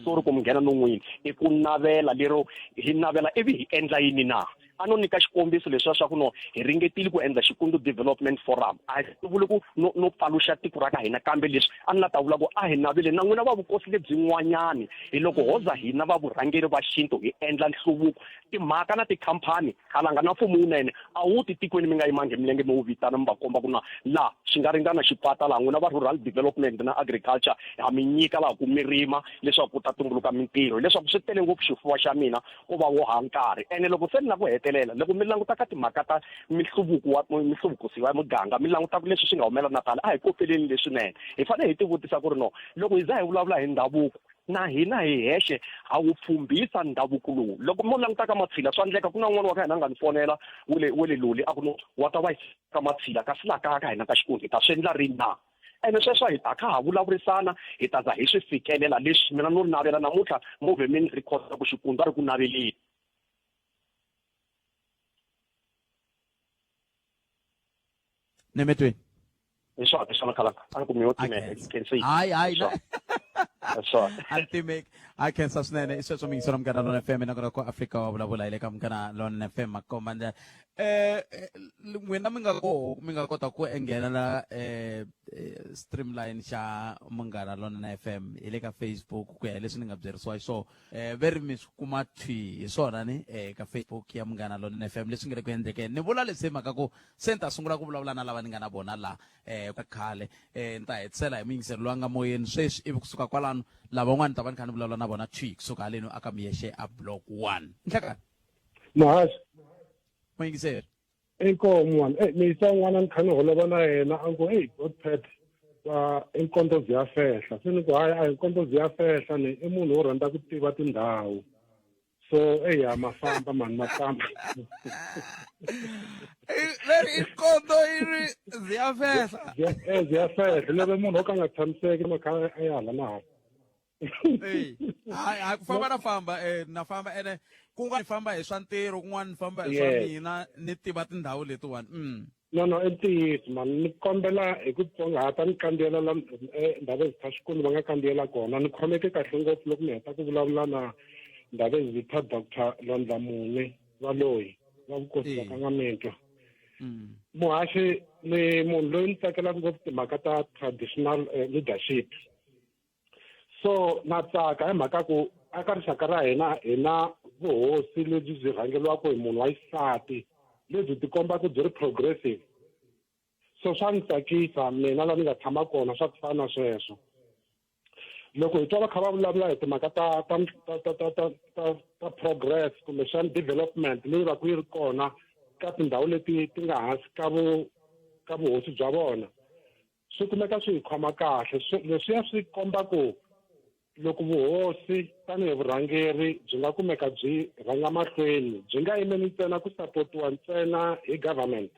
sori ku mi nghena no n'wini i ku navela lero hi navela ivi hi endla yini na a no nyika xikombiso leswiya swa ku no hi ringetile ku endla Xikundu Development Forum a hi vuli ku no paluxa tiko ra ka hina kambe leswi a ni ta vula ku a hi navele na n'wina va vukosi lebyin'wanyani hi loko ho za hina va vurhangeri va xintu hi endla nhluvuko timhaka na tikhampani khalanga na mfumo wunene a wu ti tikweni mi nga yimangi milenge mi wu vitana mi va komba ku na laha xi nga ringana xipata laha n'wina va rural development na agriculture ha mi nyika laha ku mi rima leswaku ku ta tumbuluka mintirho leswaku swi tele ngopfu xifuwa xa mina ku va wo ha nkarhi ene loko se ni na ku loko mi languta ka timhaka ta mihluvukisiwa ya muganga mi languta leswi swi nga humelela na tala a hi kopeleni leswinene hi fanele hi ti vutisa ku ri no loko hi za hi vulavula hi ndhavuko na hina hi hexe ha wu pfumbisa ndhavuko lowu loko mo languta ka Matshila swa endleka ku na n'wana wa ka hina nga ni fonela wele loli a ku no wa ta va ka Matshila kasi laha kaya ka hina ka Xikundu hi ta swi endla rini na ene sweswo hi ta kha ha vulavurisana hi ta za hi swi fikelela leswi mina no navela namuntlha movement record ku Xikundu a ri ku naveleni Nemetwe. Eso kala ang kumiyot can say. Ay. So ultimate I can sustain it so ming soram kana lon FM na ko Africa wa bula ile kam kana lon FM makomanda wena minga ko ta ku engena na streamline xa mungana lon FM ile ka Facebook ku ya leswi nga byerisiwa so very miss kuma thi isona ni ka Facebook ya mungana lon FM leswi ngere ku endleke ni vula leswi maka ku center sungula ku vulavula na lava ni nga na bona la ka khale nta hetsela hi mingiselo lwanga moyeni sweswi ivi kusuka kwalano lava n'wana ta va ni kha ni vulavula na bona tweak kusuka haleno aka miyeshe a block 1 nhlaka Mahas moyingiseri inkomo wani ni san'wana ni kha ni holova na yena a ngo hey Godpet va inkonto ziyafehla se ni ku hayi a inkonto ziyafehla ni I munhu wo rhandza ku tiva tindhawu so ya mafamba mani mafamba leri inkonto iri ziyafehla ziyafehla leve munhu wo ka nga tshamiseki makha a yala na hala hayi ku famba na famba ene kun'wana ni famba hi swa ntirho kun'wana ni famba hi swa mina ni tiva tindhawu letiwani no i ntiyiso mani ni kombela hi ku tsongahata ni kandziyela la Ndabezitha Xikundu va nga kandziyela kona ni khomeke kahle ngopfu loko ni heta ku vulavula na Ndabezitha Dr. Londlamune valoyi va vukosi va ka N'wamitwa muhaxi ni munhu loyi ni tsakelaka ngopfu timhaka ta traditional leadership so na tsaka hi mhaka ku aka rixaka ra hina hi na vuhosi lebyi byi rhangeriwaka hi munhu wa xisati lebyi tikombaka byi ri progressive so swa ni tsakisa mina la ni nga tshama kona swa ku fana na sweswo loko hi twa va kha va vulavula hi timhaka ta progress kumbe xana development leyi va ku yi ri kona ka tindhawu leti ti nga hansi ka vuhosi bya vona swi kumeka swi hi khoma kahle leswiya swi komba ku loko vuhosi tanihi vurhangeri byi nga kumeka byi rhanga mahlweni byi nga yimeli ntsena ku sapotiwa ntsena hi government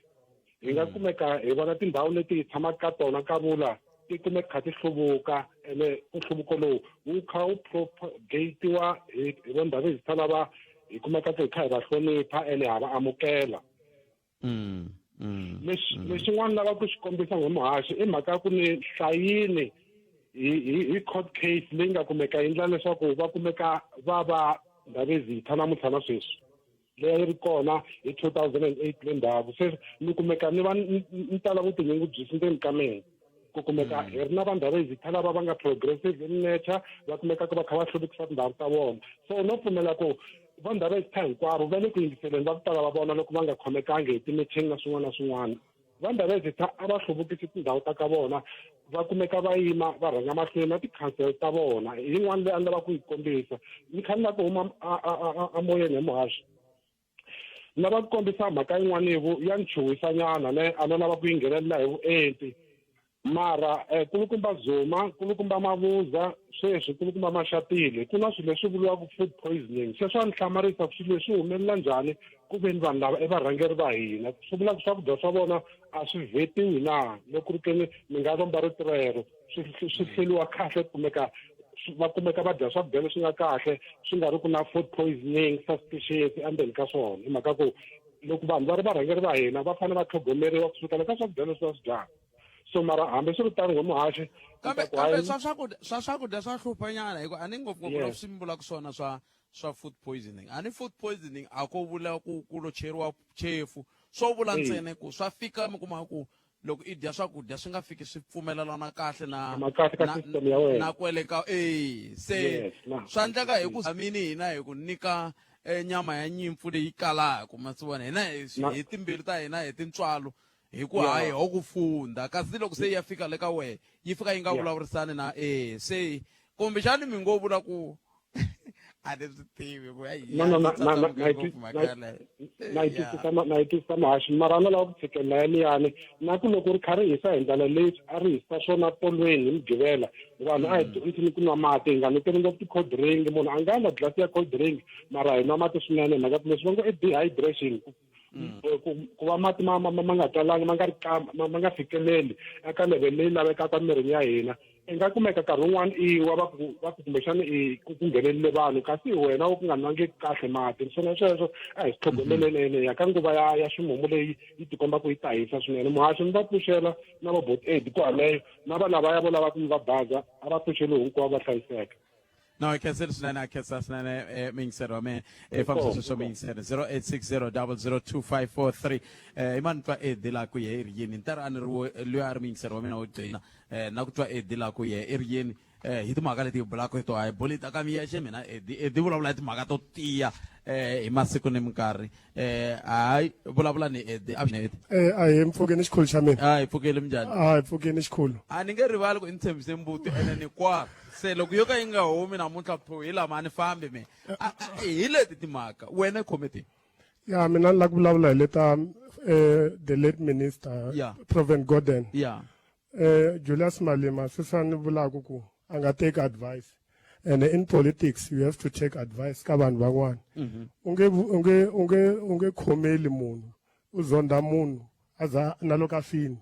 hi nga kumeka hi vona tindhawu leti hi tshamaka ka tona ka vula ti kumeka kha ti hluvuka ene nhluvuko lowu wu kha wu propagatiwa hi vo Ndabezitha lava hi kumeka hi kha hi va hlonipha ene ha va amukela lexin'wana lava ku xi kombisa n'wemuhaxi I mhaka ku ni hlayini hi court case leyi nga kumeka hi ndlela leswaku va kumeka va Ndabezitha namuntlha na sweswi leyi ri kona hi 2008 le ndzhaku se ni kumeka ni va ni tala ku tinyungubyisa ndzeni ka mina ku kumeka hi ri na va Ndabezitha lava va nga progressive in nature va kumeka ku va kha va hluvukisa tindhawu ta vona so no pfumela ku va Ndabezitha hinkwavo va le ku yingiseleni va ku tala va vona loko va nga khomekangi hi ti-meeting na swin'wana na swin'wana va Ndabezitha a va hluvukisi tindhawu ta ka vona va kumeka va yima va rhanga mahlweni na ti-council ta vona hi yin'wana leyi a ni lava ku yi kombisa ni kha ni lava ku huma a moyeni hi muhaxi ni lava ku kombisa mhaka yin'wana ya ni chuhisanyana ne a no lava ku yi nghenelela hi vuenti mara kulukumba Zuma, kulukumba Mabuza, sweswi kulukumba Mashatile ku na swilo leswi vuriwaka food poisoning se swa ni hlamarisa ku swilo leswi humelela njhani ku ve ni vanhu lava i varhangeri va hina swi vula ku swakudya swa vona a swi vhetiwi na loko ri keni mi nga lomba rito rero swi hleliwa kahle va kumeka va dya swakudya leswi nga kahle swi nga ri ku na food poisoning suspicious endzeni ka swona hi mhaka ku loko vanhu va ri varhangeri va hina va fanele va tlhogomeriwa kusukela ka swakudya leswi va swi dyaka so mara hambi swi ri tani ngomuhaxi kambe swakudya swa hluphanyana hikuva a ni ngopfungopfu loko swi mbulaka swona swa food poisoning a ni food poisoning a ko vula ku lo cheriwa chefu swo vula ntsena ku swa fika mi kuma ku loko i dya swakudya swi nga fiki swi pfumelelana kahle na kwele ka se swa endleka hi ku zamini hina hi ku nyika nyama ya nyimpfu leyi kalaka masivona hina hi timbilu ta hina hi tintswalo hi ku hayi ho ku funda kasi loko se ya fika le ka wehe yi fika yi nga vulavurisani na se kumbexani mi ngo vula ku a ni swi tivi na yi twisisa mahaxi mara na lava ku tshikelela yaniyani na ku loko ri kha ri hisa hi ndlela leyi a ri hisa swona tolweni hi mugqivela vanhu a hi dyondzisini ku nwa mati hi nga niteli ngopfu ti-cold drink munhu a nga nwa glasi ya cold drink mara hi nwa mati swinene hi mhaka ku leswi va ngo i dehydration ku va mati ma nga talanga ma nga fikeleli eka level leyi lavekaka mirini ya hina i nga kumeka nkarhi wun'wana iwa va ku kumbexani ku nghenelele vanhu kasi wena wo ku nga nwangi kahle mati swona sweswo a hi swi tlhogomeleleni ya ka nguva ya ximumu leyi yi tikomba ku yi ta hisa swinene muhaxi mi va pfuxela na va bot aid ku aleyo na va lavaya vo lava ku mi va baza a va pfuxeli hinkwavo va hlayiseka. No, I can say this nine. I can say this nine. Ming said, "I mean, if I'm so Ming said 0860002543. Iman pa de la kuye yin intera anru luar Ming said, "I mean, o tina. Na kutwa de la kuye yin. Hitu magale ti black to ay bolita kami ya shemena. De bola bola ti magato tia. Imasiku ne mkari. Ay bola bola ni de abne. I am forgetting school chairman. Ay forgetting mjani. Ay forgetting school. Aninge rival ko intem sembuti eneni kwa. Se loko yo ka yi nga humi namuntlha phuhila mani fambi me hi leti timhaka wena committee ya mina ni la ku vulavula hi leta the late minister Provan Gordhan Julius Malema swi swa ni vulaka ku a nga take advice and in politics you have to take advice ka vanhu van'wana unge khomeli munhu u zonda munhu aza na loko a fini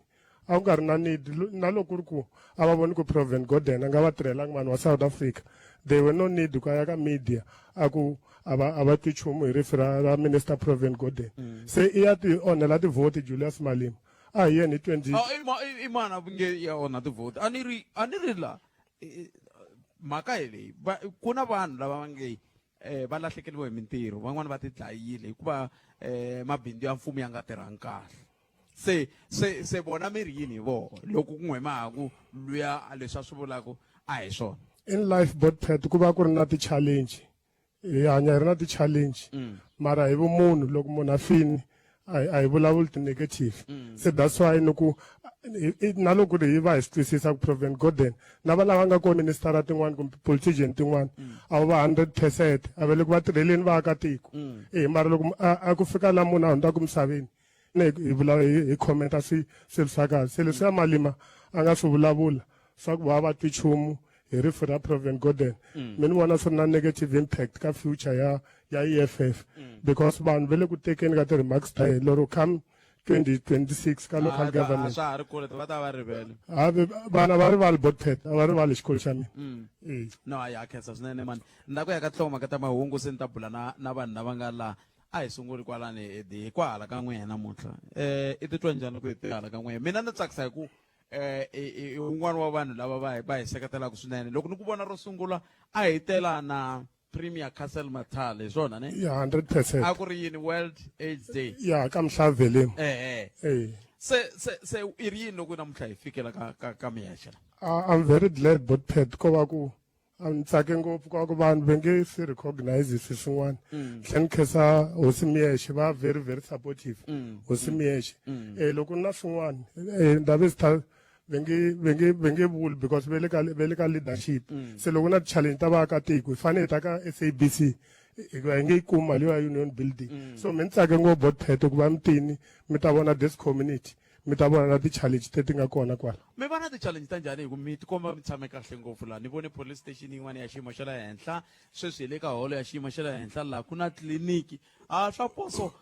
a ku nga ri na need na loko ku ri ku a va voni ku Provan Gordhan a nga va tirhelanga vanhu va South Africa there were no need ku ya ka media a ku a va twi nchumu hi rifi ra minister Provan Gordhan se i ya ti onhela tivhoti Julius Malema a hi yena hi 20 imana nge ya onha tivhoti a ni ri la mhaka hi leyi ku na vanhu lava va nge va lahlekeliwe hi mintirho van'wani va ti dlayile hikuva mabindzu ya mfumo ya nga tirhangi kahle se bona mi ri yini hi vona loko ku n'wemaku luya leswi a swi vulaka a hi swona in life botpet ku va ku ri na ti-challenge hi hanya hi ri na ti-challenge mara hi vumunhu loko munhu a fini a hi vulavuli ti-negative se that's why ni ku na loko ri hi va hi swi twisisa ku Provan Gordhan na va lava nga kona ministara tin'wana kumbe politician tin'wana a va 100% a va le ku va tirheleni vaakatiko mara loko a ku fika la munhu a hundzaka misaveni hi commenta swilo swa kahle se leswi ya Malema a nga swi vulavula swa ku va twi nchumu hi rifu ra Provan Gordhan mi ni vona swi ri na negative impact ka future ya EFF because vanhu va le ku tekeni ka ti-remarks ta hina lero come 2026 ka local government vana va rivali botpet a va rivali xikolo xa mina no a khensa swinene mani nda ku ya ka tlhoma ka ta mahungu se ni ta bula na vanhu lava nga laha a hi sunguli kwalani hi kwahala ka n'wehe namuntlha i titwa njhani ku hi kwahala ka n'wehe mina ni tsakisa hi ku un'wana wa vanhu lava va hi seketelaka swinene loko ni ku vona ro sungula a hi tela na Premier Castle Matale hi swona ne 100% a ku ri yini World AIDS Day ka Mhlaveleni se i ri yini loko namuntlha hi fikela ka miyexe I'm very glad botpet ko va ku ni tsake ngopfu ka ku vanhu va nge si recognize swin'wana tlhela ni khensa hosi miyexe va very very supportive hosi miyexe loko ni na swin'wana ndavi swi Bengi vuli because ve le ka leadership se loko na challenge ta vaakatiko hi fanele ta ka SABC hi nge yi kumi mali ya union building so mi ni tsake ngopfu botpet ku va mi tini mi ta vona this community mi ta vona na ti-challenge leti nga kona kwala. mi va na ti-challenge ta njhani hi ku mi tikomba mi tshame kahle ngopfu laha ni vone police station yin'wana ya xiyimo xa le henhla sweswi hi le ka holo ya xiyimo xa le henhla laha ku na tliliniki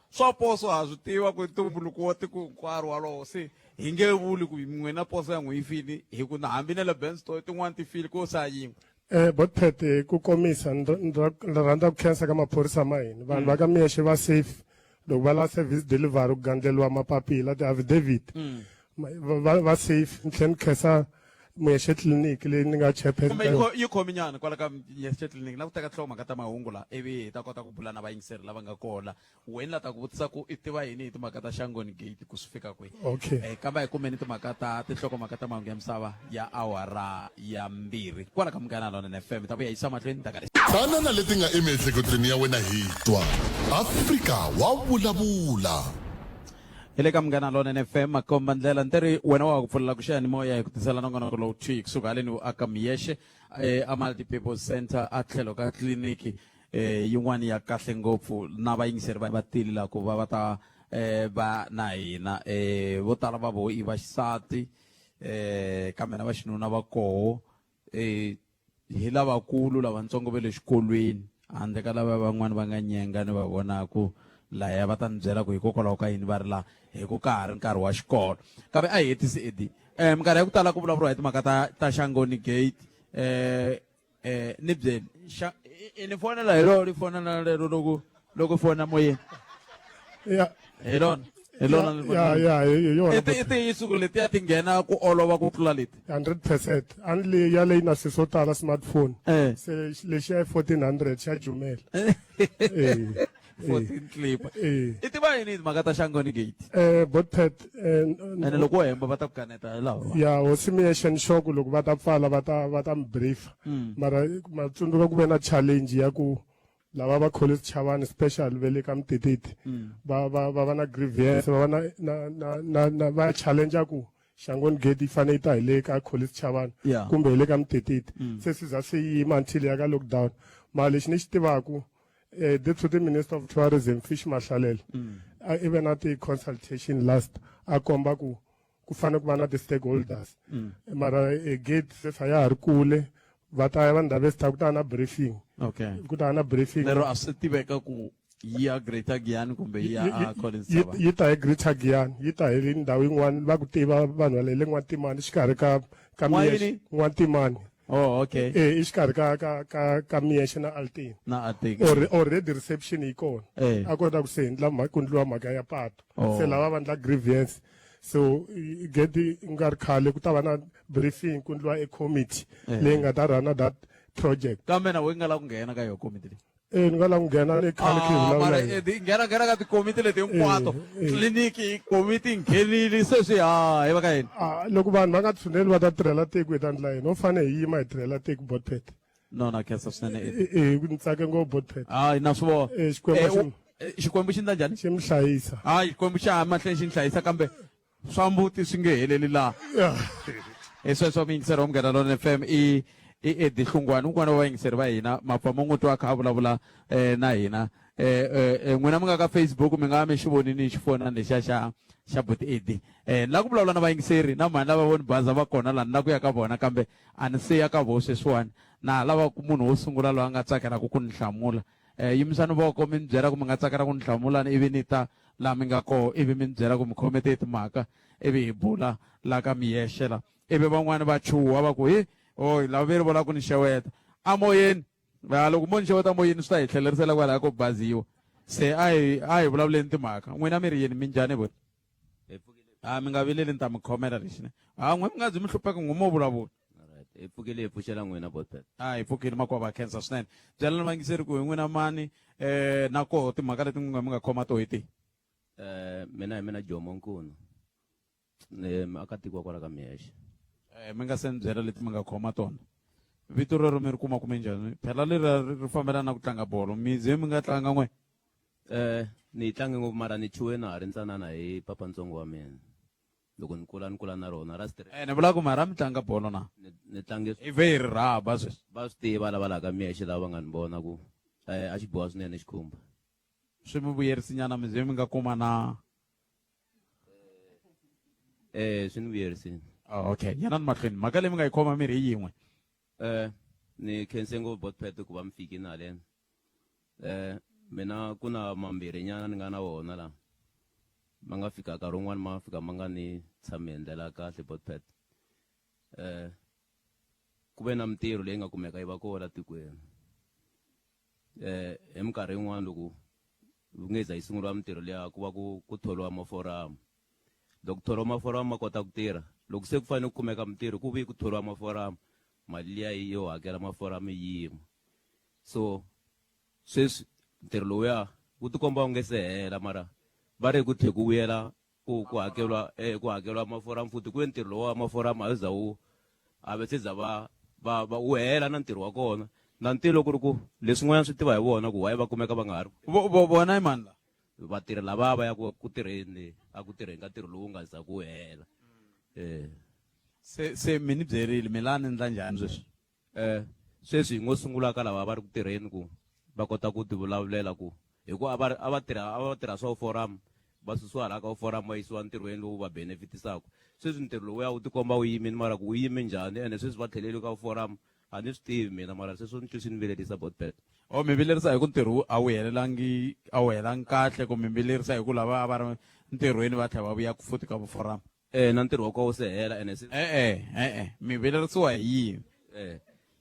swa poso ha swi tiva ku ntumbuluko wa tiko hinkwaro walowo se hi nge vuli ku n'wina poso ya n'wi yi fili hi ku na hambi na le benstore tin'wana ti fili ko sa yin'we. Botphet ku komisa ni rhandza ku khensa ka maphorisa ma hina vanhu va ka miyexe va safe loko va la service delivery ku gandleliwa mapapila ti-affidavit va safe ni tlhela ni khensa miyexe tliliniki leyi ni nga chairperson yi khomi nyana kwala ka miyexe tliliniki na ku teka nhlokomhaka ta mahungu la ivi hi ta kota ku bula na vayingiseri lava nga kola weni la ta ku vutisa ku i tiva yini hi timhaka ta Shangoni Gate ku swi fika kwihi. Okay. Kambe hi kumeni timhaka ta tinhlokomhaka ta mahungu ya misava ya awara ya 2 kwala ka Munghana Lonene FM ta vuya yisa mahlweni ta ka tana na leti nga emiehleketweni ya wena hi twa Afrika wa vulavula. Ile ka Munghana Lonene FM makomba ndlela nteri wena wa ku pfulela ku xiyanimoya hi ku tisela nongonoko lowu thwi kusuka haleni u aka miyexe a multi-purpose center a tlhelo ka tliliniki yin'wani ya kahle ngopfu na vayingiseri va tili laha ku va ta va na hina vo tala va vo i va xisati kambe na va xinuna va koho hi lavakulu lavatsongo va le xikolweni handle ka lava van'wani va nga nyenga ni va vonaku laya va ta ni byela ku hikokwalaho ka yini va ri la hi ku ka ha ri nkarhi wa xikolo kambe a hi hetisi edi minkarhi ya ku tala ku vulavuriwa hi timhaka ta Shangoni Gate ni byeli ni fonela hi rona fonela lero loko fona moyeni hi rona i tiyisuku letiya ti nghena ku olova ku tlula leti 100% andli ya leyi na swi swo tala smartphone se lexi ya 1400 xa jumela 14 clip i tiva yini timhaka ta Shangoni Gate Botphet ene loko wo hemba va ta ku kaneta hi laha ya hosi miyexe ni xoku loko va ta pfala va ta mi brief mara matsundzuka ku ve na challenge ya ku lava va College Chavani special ve le ka Mtititi va va na grievance va va na va challenge ku Shangoni Gate yi fanele yi ta hi le ka College Chavani kumbe hi le ka Mtititi se swi za swi yima until ya ka lockdown mara lexi ni xi tivaku Deputy Minister of Tourism Fish Mahlalele even at the consultation last a komba ku fanele ku va na ti-stakeholders mara gate se sa ya ha ri kule va ta ya va ndhawu leswi ta ku ta na briefing ku ta na briefing lero a swi tiveka ku yi ya Greater Giyani kumbe yi ya Collins yi ta hi Greater Giyani yi ta hi ndhawu yin'wana va ku tiva vanhu va le N'wantimani xikarhi ka miyexe N'wantimani exikarhi ka miyexe na Altini already reception yi kona a kota ku se endla ku ndliwa mhaka ya pato se lava va ndla grievance so gedi nga ri khale ku ta va na briefing ku ndliwa committee leyi nga ta rana that project kambe na we nga la ku nghena ka yo committee leyi ni nga la ku nghena le khale nghena ka tikomiti leti hinkwato tliliniki komiti nghenile sweswi hi va ka yini loko vanhu va nga tshuneli va ta tirhela tiko hi ta ndla yini ho fanele hi yima hi tirhela tiko Botphet na khensa swinene ni tsake ngopfu Botphet na swi vona xikwembu xi ndla njhani xi mi hlayisa xikwembu xa mahlweni xi ni hlayisa kambe swa mbuti swi nge heleli laha sweswo miyingiseri wa Munghana Lonene FM Eddie Hlungwane un'wana wa vayingiseri va hina mapfa mo twa kha a vulavula na hina n'wina mi nga ka Facebook mi nga mi xi vonini xifonani lexiya xa buti Eddie ni la ku vulavula na vayingiseri na mani lava voni baza va kona laha ni la ku ya ka vona kambe a ni se ya ka vo sweswiwani na lava ku munhu wo sungula loyi a nga tsakelaka ku ni hlamula yimisani voko mi ni byela ku mi nga tsakela ku ni hlamula ivi ni ta laha mi nga koho ivi mi ni byela ku mi khomete timhaka ivi hi bula laha ka miyexe la ivi van'wani va chuha va ku lava veri volaka ku ni xeweta a moyeni loko mo ni xeweta moyeni swi ta hi tlhelerisela kwalaha ko baziwa se a hi vulavuleni timhaka n'wina mi ri yini mi njhani voni mi nga vileli ni ta mi khomela lexi n'we mi nga zi mi hlupheka n'we mo vulavula hi pfukile hi pfuxela n'wina Botphet hi pfukile makuva va khensa swinene byela ni vangiseri ku hi n'wina mani na koho timhaka leti mi nga khoma to hi tihi mina hi mina Jomo Nkunu muakatiko wa kwala ka miyexe mi nga se ni byela leti mi nga khoma tona vito rero mi ri kuma kume njhani phela leri ri fambelana na ku tlanga bolo mi ze mi nga tlanga n'we ni yi tlange ngopfu mara ni chuwe na ha ri ntsanana hi papantsongo wa mina loko ni kula na rona ra ni vula ku mara mi tlanga bolo na ni tlange i ve hi ri rhaba sweswi va swi tiva lava laha ka miyexe lava va nga ni vona ku a xi boha swinene xikhumba swi mi vuyerisinyana mi ze mi nga kuma na swi ni vuyerisini. Okay, yana ni mahlweni mhaka leyi mi nga yi khoma mirhi hi yin'we. Ni khense ngopfu Botpet ku va mi fikini haleni. Mina ku na mambirhi nyana ni nga na wona la. Ma nga fika nkarhi wun'wani ma fika ma nga ni tshami hi ndlela kahle Botpet. Ku ve na mintirho leyi nga kumeka yi va kona la tikweni. Hi minkarhi yin'wana loko u nge za yi sunguriwa mintirho liya ku va ku thoriwa maforamu. Loko thoriwa maforamu ma kota ku tirha. Loko se ku fanele ku kumeka mintirho ku vi ku thoriwa maforamu mali liya yo hakela maforamu yima. So sweswi ntirho lowuya wu tikomba wu nge se hela mara va ri ku tlhe ku vuyela ku hakeriwa maforamu futhi ku ve ntirho lowa maforamu a za a ve se za va wu hela na ntirho wa kona. Na ntirho loko ri ku leswin'wana swi tiva hi vona ku why va kumeka va nga ha ri Vona hi mani la? vatirhi lava va ya ku tirheni a ku tirheni ka ntirho lowu nga za ku hela. Se mi ni byerile mi la ni endla njhani sweswi? Sweswi hi ngo sungula ka lava va ri ku tirheni ku va kota ku tivulavulela ku hikuva a va tirha swa forum va susiwa hala ka forum va yisiwa ntirhweni lowu va benefitisaka. Sweswi ntirho lowuya wu tikomba wu yimini mara ku wu yime njhani ende sweswi va tlheleli ka forum a ni swi tivi mina mara sweswo ni twe swi ni vilerisa Botpet. Mi vilerisa hi ku ntirho a wu helangi kahle ku mi vilerisa hi ku lava a va ri ntirhweni va tlhela va vuya ku futhi ka forum? Na ntirho wa kona wu se hela ene mi vilerisiwa hi yini?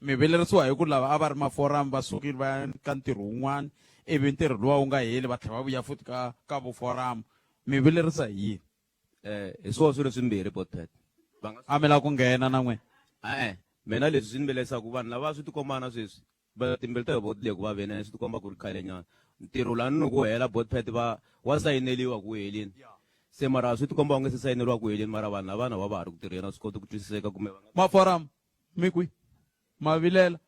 Mi vilerisiwa hi ku lava a va ri maforum va sukile va ya ka ntirho wun'wana ivi ntirho luwa wu nga heli va tlhela va vuya futhi ka vuforum. Mi vilerisa hi yini? Hi swona swilo swimbirhi Botpet. A mi lava ku nghena na n'wina? Mina leswi swi ni vilerisaka vanhu lava swi tikombana sweswi va timbilu ta hi ku va vene swi tikomba ku ri khale nyana ntirho laha ni ku hela Botpet wa sayineliwa ku heleni. Se mara swi tikomba u nge se sayineliwa ku heleni mara vanhu lavana va ha ri ku tirheni swi koti ku twisiseka kumbe maforum mi kwi ma vilela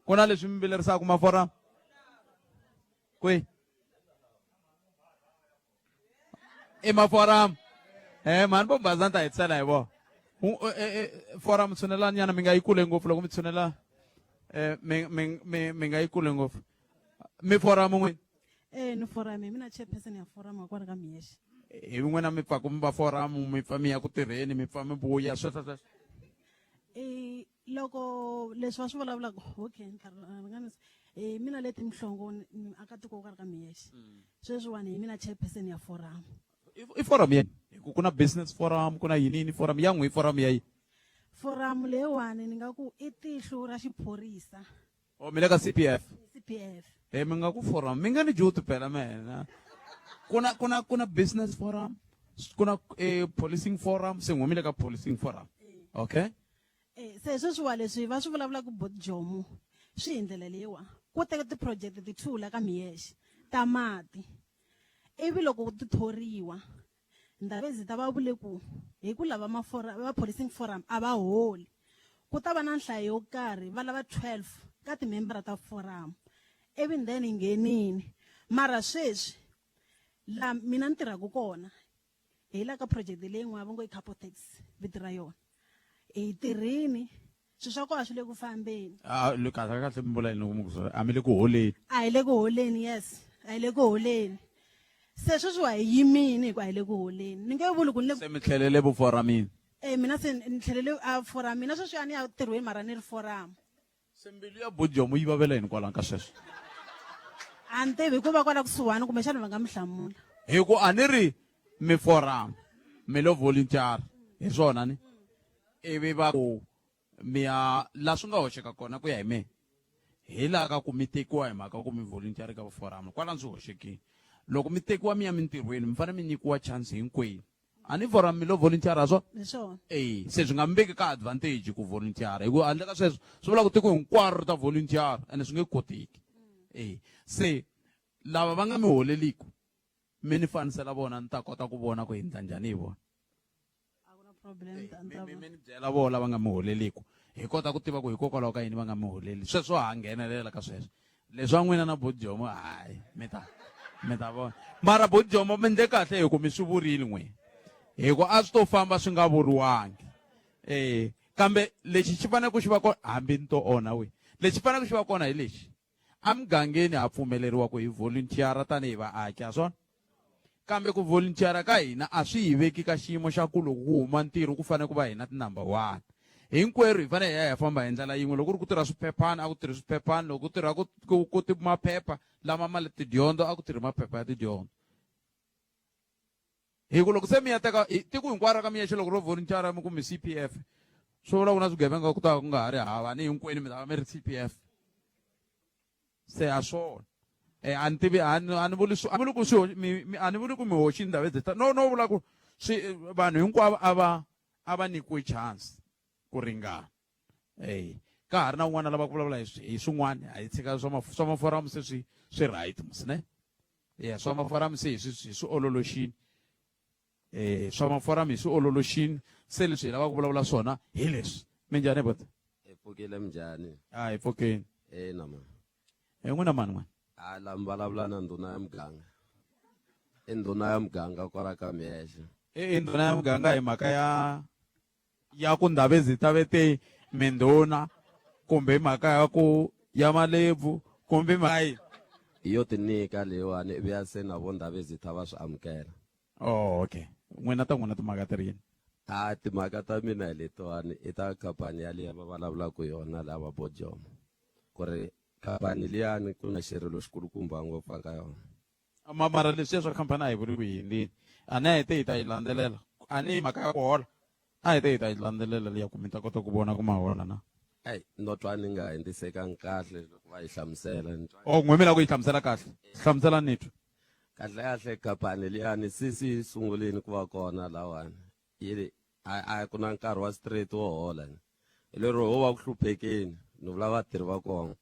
ku na leswi mi vilerisaka maforum kwi i maforum mani vo bazanta hi tsela hi vona forum tshunela nyana mi nga yi kule ngopfu loko mi tshunela mi nga yi kule ngopfu mi forum n'wini? Ni forum mina chairperson ya forum wa kwala ka Miyexe. Hi n'wina mi pfa ku mi va forum mi pfa mi ya ku tirheni mi pfa mi vuya sweswo? Loko leswi va swi vulavulaka okay mina leti Mhlongo akatiko kwala ka Miyexe sweswiwani hi mina chairperson ya forum. I forum yini? Ku na business forum ku na yini forum ya n'wi forum ya yi? Forum leyiwani ni nga ku i tihlo ra xiphorisa. Mi le ka CPF? CPF. Mi nga ku forum mi nga ni juti phela mena. Ku na business forum ku na policing forum se n'wi mi le ka policing forum. Okay? Se sweswiwa leswi va swi vulavulaka Botjomo swi hi ndlela leyiwa ku teka ti-project ti-two la ka Miyexe ta mati ivi loko ti thoriwa ndhavezi ta va vule ku hi ku lava va policing forum a va holi ku ta va na nhlayo yo karhi va lava 12 ka timembara ta forum ivi then hi nghenini mara sweswi la mina ni tirhaka kona hi la ka project leyin'wana va ngo i Capotex viti ra yona hi tirhini swilo swa kona swi le ku fambeni. Kahle mi vula yini a mi le ku holeni? A hi le ku holeni, yes a hi le ku holeni. Se sweswiwa hi yimini hi ku a hi le ku holeni ni nge vuli ku ni le se mi tlhelele vuforamini? Mina se ni tlhelele a forum mina sweswi a ni ya tirhweni mara ni ri forum. Se mbilu ya Botjomo yi vavela yini kwalani ka sweswo? A ni tivi hikuva kwala kusuhani kumbexana va nga mi hlamula. Hi ku a ni ri mi forum mi lo volunteer hi swona ni ivi va ku mi ya la swi nga hoxeka kona ku ya hi mina hi laha ka ku mi tekiwa hi mhaka ku mi volunteer ka forum kwalani swi hoxekile. Loko mi tekiwa mi ya mintirhweni mi fanele mi nyikiwa chance hinkwenu. A ni forum mi lo volunteer a swona? Se swi nga mi veki ka advantage ku volunteer hi ku handle ka sweswo swi vula ku tiko hinkwaro ri ta volunteer ene swi nge koteki. Se lava va nga mi holeliku mi ni fanisela vona ni ta kota ku vona ku hi ndla njhani hi vona. Mi ni byela vona lava nga mi holeliku hi kota ku tiva ku hikokwalaho ka yini va nga mi holeli sweswo ha nghenelela ka sweswo. Leswi wa n'wina na Botjomo hayi mi ta vona mara Botjomo mi ndle kahle hi ku mi swi vurile n'wina hi ku a swi to famba swi nga vuriwangi. Kambe lexi xi fanele ku xi va kona hambi ni to onha we lexi fanele ku xi va kona hi lexi a mugangeni ha pfumeleriwa ku hi volunteer tanihi vaaki a swona kambe ku volunteera ka hina a swi hi veki ka xiyimo xa ku loko ku huma ntirho ku fanele ku va hina ti-number 1 hinkwerhu hi fanele hi ya famba hi ndlela yin'we loko ku ri ku tirha swiphephana a ku tirhi swiphephana loko ku tirha ku ti maphepha lama ma le tidyondzo a ku tirhi maphepha ya tidyondzo hi ku loko se mi ya teka tiko hinkwaro ka miyexe loko ro volunteera mi kumbe CPF swi vula ku na swigevenga ku ta ku nga ha ri hava ni hinkwenu mi ta va mi ri CPF se a swona a ni tivi a ni vuli ku mi hoxi ndhawu zeta no vula ku vanhu hinkwavo a va nyikiwe chance ku ringana ka ha ri na un'wana lava ku vulavula hi swin'wana a hi tshika swa maforamu se swi right musine swa maforamu se hi swi ololoxini swa maforamu hi swi ololoxini se leswi hi lavaka ku vulavula swona hi leswi minjhani bota hi pfukile minjhani hi pfukeni nama n'wina mani n'wana la mi vulavula na ndhuna ya muganga i ndhuna ya muganga kwala ka miyexe i ndhuna ya muganga hi mhaka ya ku ndhawu zita vete mindhuna kumbe hi mhaka ya ku ya malebvu kumbe mhaka hi yo tinyika leyiwani ivi ya se na vo ndhawu zita va swi amukela okay n'wina ta n'wina timhaka ti ri yini timhaka ta mina hi letiwani i ta khampani yaliya va vulavulaka yona lava Bojomo ku ri khampani liyani ku na xirilo xikulukumba ngopfu aka yona mara leswiya swa khampani a hi vuri ku yini a ni hete hi ta yi landzelela a ni mhaka ya ku hola a hete hi ta yi landzelela liya ku mi ta kota ku vona ku ma hola na no twa ni nga hentisekangi kahle loko va yi hlamusela n'we mi lava ku yi hlamusela kahle hlamusela nitwe kahle khampani liyani sisi sungulini ku va kona lawani yili a ku na nkarhi wa straight wo hola hi lero ho va ku hluphekeni ni vula vatirhi va kona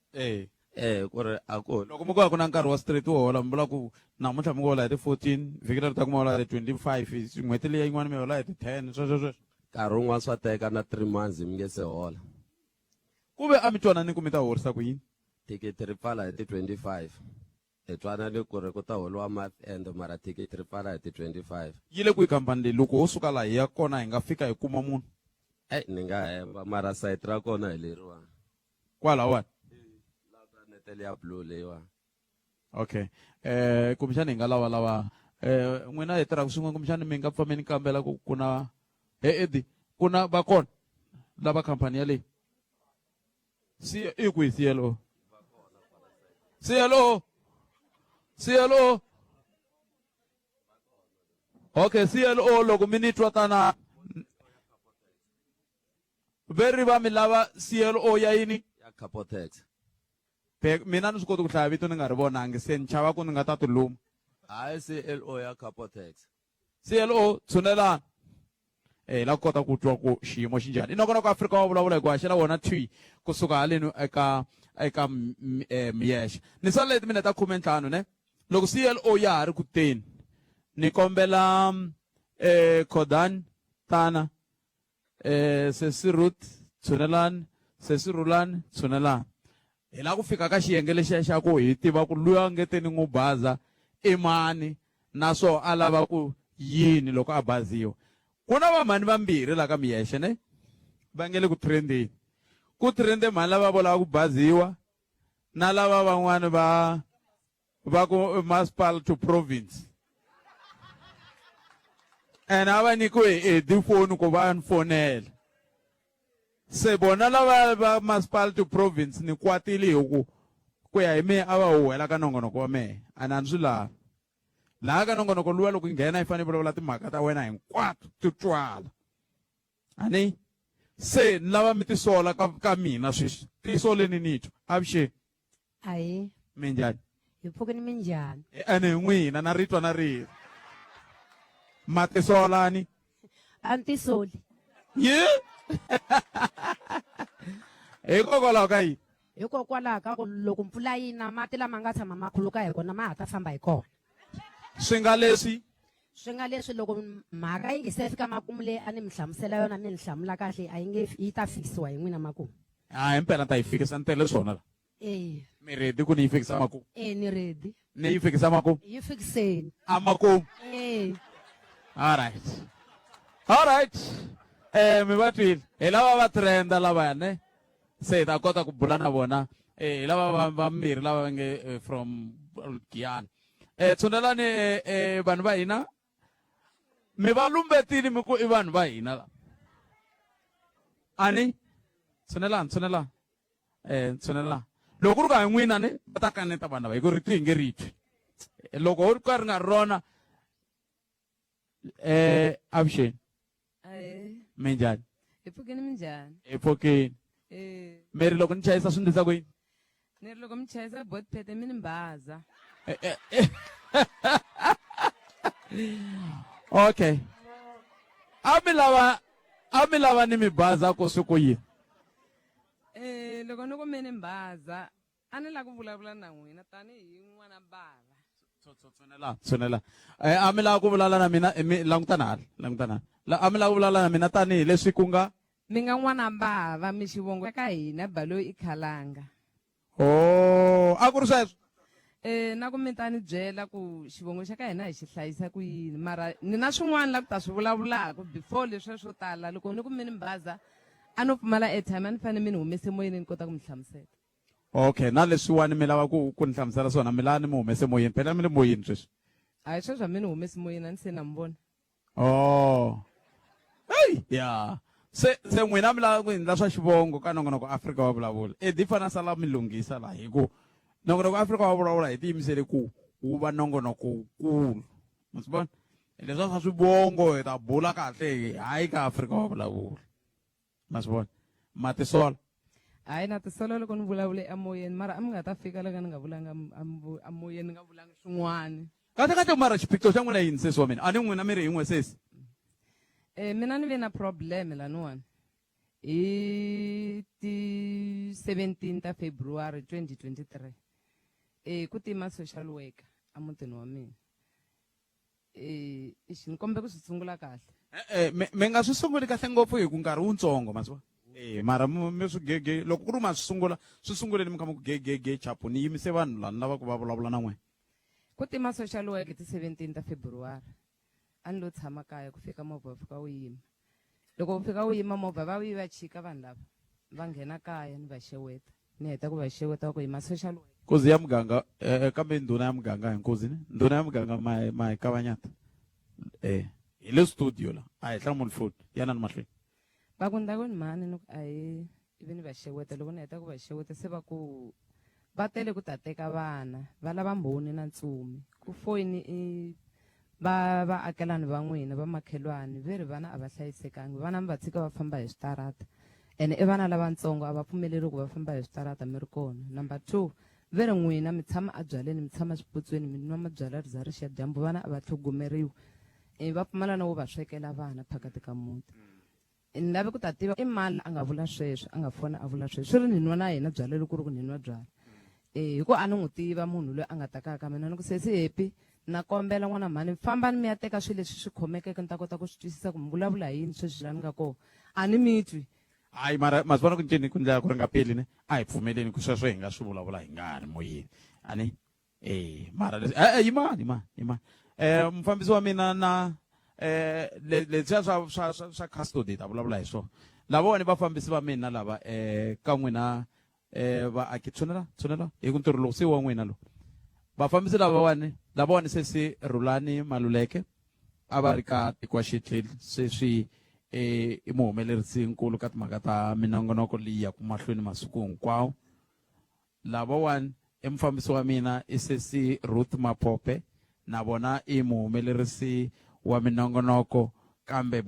ku ri a ku loko mi ku ya ku na nkarhi wa straight wo hola mi vula ku namuntlha mi ku hola hi ti 14 vhiki leri ta ku mi hola hi ti 25 n'hweti leyi yin'wana mi hola hi ti 10 sweswo nkarhi wun'wana swa teka na 3 months mi nge se hola ku ve a mi twanani ku mi ta horisa ku yini thikithi ri pfala hi ti 25 hi twanane ku ri ku ta holiwa month end mara thikithi ri pfala hi ti 25 yi le kwihi khampani leyi loko ho suka laha hi ya kona hi nga fika hi kuma munhu ni nga hemba mara sayiti ra kona hi leriwani kwalawani netele ya blue leyiwani okay kumbexani hi nga lavalava n'wina hi tirhaka swin'we kumbexani mi nga pfameni kambela ku na edi ku na va kona lava khampani yaleyi i kwihi CLO okay CLO loko mi ni twa tana veri va mi lava CLO ya yini ya Capotex mina ni swi koti ku hlaya vito ni nga ri vonangi se ni chava ku ni nga ta ti luma hayi CLO ya Capotex CLO tshunelana la kota ku twa ku xiyimo xi njhani inokonoko Afrika wa vulavula hi ku haxela wona twi kusuka haleni eka miyexe ni sala leti mina ta 15 ne loko CLO ya ha ri ku teni ni kombela Kodan Tana Sesirut Tshunelani Sesirulani Tshunelani hi la ku fika ka xiyenge lexiya xa ku hi tiva ku luya ngeteni n'wi baza i mani naswo a lava ku yini loko a baziwa ku na vamhani vambirhi laha ka miyexe ne va nge le ku trendeni ku trende mhani lava volaka ku baziwa na lava van'wani va ku masipala to province and a va nyikiwe tifoni ku va ni fonela se bona lava va masipala to province ni kwatile hi ku ya hi mehe a va huhela ka nongonoko wa mehe a ni swi lavi laha ka nongonoko luwa loko nghena yi fanele vulavula timhaka ta wena hinkwato ti twala ani se ni lava mi tisola ka mina sweswi tisoleni ni twa avuxeni ayi minjhani hi pfukeni minjhani ene hi n'wina na ritwa na rito ma tisolani a ni tisoli ye hikokwalaho ka yini hikokwalaho ka ku loko mpfula yina mati lama nga tshama ma khuluka hi kona ma ha ta famba hi kona swi nga leswi loko mhaka yi nge se fika makumu leyi a ni mi hlamusela yona ni ni hlamula kahle a yi nge yi ta fikisiwa hi n'wina makumu himpela ta yi fikisa ni tele swona la mi redi ku ni yi fikisa makumu ni redi ni yi fikisa makumu yi fikiseni a makumu alright mi va twile hi lava va trenda lavaya ne se hi ta kota ku bula na vona hi lava vambirhi lava va nge from Giyani tshunelani vanhu va hina mi va lumbetini mi ku I vanhu va hina la ani tshunelani tshunelani loko ri nga hi n'wina ni va ta kaneta vanhu va hi ku ri ti nge ri twi loko ri ka ri nga ri rona avuxeni minjhani hi pfukeni minjhani hi pfukeni mi ri loko ni chayisa swi ndlisa ku yini ni ri loko mi chayisa botpete mi ni mbaza okay a mi lava ni mi baza ku swi ku yini loko ni ku mi ni mbaza a ni lava ku vulavula na n'wina tanihi n'wana bava tshunela a mi lava ku vulavula na mina langutana a mi lava ku vulavula na mina tanihi leswi ku nga mi nga n'wana bava mi xivongo ka hina balo I khalanga a ku ri sweswo na ku mi ta ni byela ku xivongo xa ka hina hi xi hlayisa ku yini mara ni na swin'wana la ku ta swi vulavulaka before leswi swo tala loko ni ku mi ni mbaza a no pfumala airtime a ni fanele mi ni humese moyeni ni kota ku mi hlamusela okay na leswiwani mi lava ku ni hlamusela swona mi lava ni mi humese moyeni phela mi le moyeni sweswi a hi sweswo mi ni humesi moyeni a ni se na mi vona ya se n'wina mi lava ku endla swa xivongo ka nongonoko Afrika wa vulavula di fana sala mi lunghisa laha hi ku nongonoko Afrika wa vulavula hi tiyimisele ku wu va nongonoko wukulu ma swi vona leswiya swa swivongo hi ta bula kahle hayi ka Afrika wa vulavula ma swi vona ma tisola hayi na tisola loko ni vulavule emoyeni mara a mi nga ta fika loko ni nga vulanga amoyeni ni nga vulanga swin'wana kahle mara xiphiqo xa n'wina yini sesi wa mina a ni n'wina mi ri hin'we sesi mina ni ve na problem laniwani hi ti 17 ta February 2023 ku tima social worker a mutini wa mina ni kombe ku swi sungula kahle mi nga swi sunguli kahle ngopfu hi ku nkarhi wutsongo ma swi mara mi swi gege loko ku ri ma swi sunguleni mi kha mi ku gege chapu ni yimise vanhu lani lava ku va vulavula na n'wina ku tima social worker ti 17 ta February a ni lo tshama kaya ku fika movha wu fika wu yima loko wu fika wu yima movha va va chika vanhu lava va nghena kaya ni va xeweta ni heta ku va xeweta ku yima social worker nkozi ya muganga kambe ndhuna ya muganga hi nkozi ni ndhuna ya muganga ma hi kavanyata hi le studio la a hi hlamuli foni yana ni mahlweni va ku ndhaku ni mhani ni ku a hi ivi ni va xeweta loko ni heta ku va xeweta se va ku va tele ku ta teka vana va lava mbhoni na ntsumi ku foyini va akelani va n'wina va makhelwani ve ri vana a va hlayisekangi vana mi va tshika va famba hi switarata ene I vana lavatsongo a va pfumeleli ku va famba hi switarata mi ri kona number 2 ve ri n'wina mi tshama abyaleni mi tshama swipotsweni mi nwa mabyala ri za ri xa dyambu vana a va tlhogomeriwi va pfumala na wo va swekela vana phakati ka muti ni lave ku ta tiva I mani a nga vula sweswo a nga fona a vula sweswo swi ri ni nwa na yena byala loko ku ri ku ni nwa byala hi ku a ni n'wi tiva munhu loyi a nga ta kaka mina ni ku sesi happy na kombela n'wana mhani famba ni mi ya teka swilo leswi swi khomekeke ni ta kota ku swi twisisa ku mi vulavula hi yini sweswi laha ni nga kona a ni mi twi hayi mara ma swi vona ku ncini ku ndlela ku ri nga peli ni a hi pfumeleni ku sweswo hi nga swi vulavula hi nga ri moyeni ani mara yimani mufambisi wa mina na leswiya swa custody ta vulavula hi swona lavawani vafambisi va mina lava ka n'wina vaaki tshunela hi ku ntirho lowu se wa n'wina lowu vafambisi lavawani se si Rhulani Maluleke a va ri ka tiko xitlheli sweswi I muhumelerisi nkulu ka timhaka ta minongonoko leyi ya ku mahlweni masiku hinkwawo lavawani I mufambisi wa mina I sesi Ruth Mapope na vona I muhumelerisi wa minongonoko kambe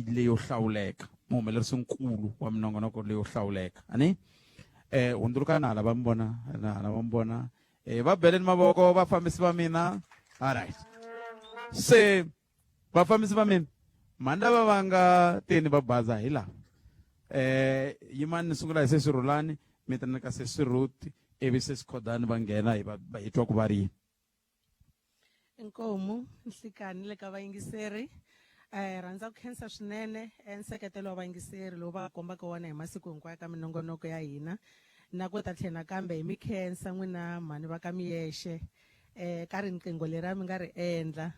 leyo hlawuleka muhumelerisi nkulu wa minongonoko leyo hlawuleka ani hunduluka na lava mbona va beleni mavoko vafambisi va mina alright se vafambisi va mina mani lava va nga teni va baza hi lava yimani ni sungula hi sesi Rhulani mi ta ni ka sesi Ruth ivi sesi Khodani va nghena hi twa ku va ri yini inkomu nhlikani le ka vayingiseri rhandza ku khensa swinene nseketelo wa vayingiseri lowu va kombaka wona hi masiku hinkwayo ka minongonoko ya hina na ku ta tlhela nakambe hi mi khensa n'wina mhani va ka miyexe ka riqingho leri mi nga ri endla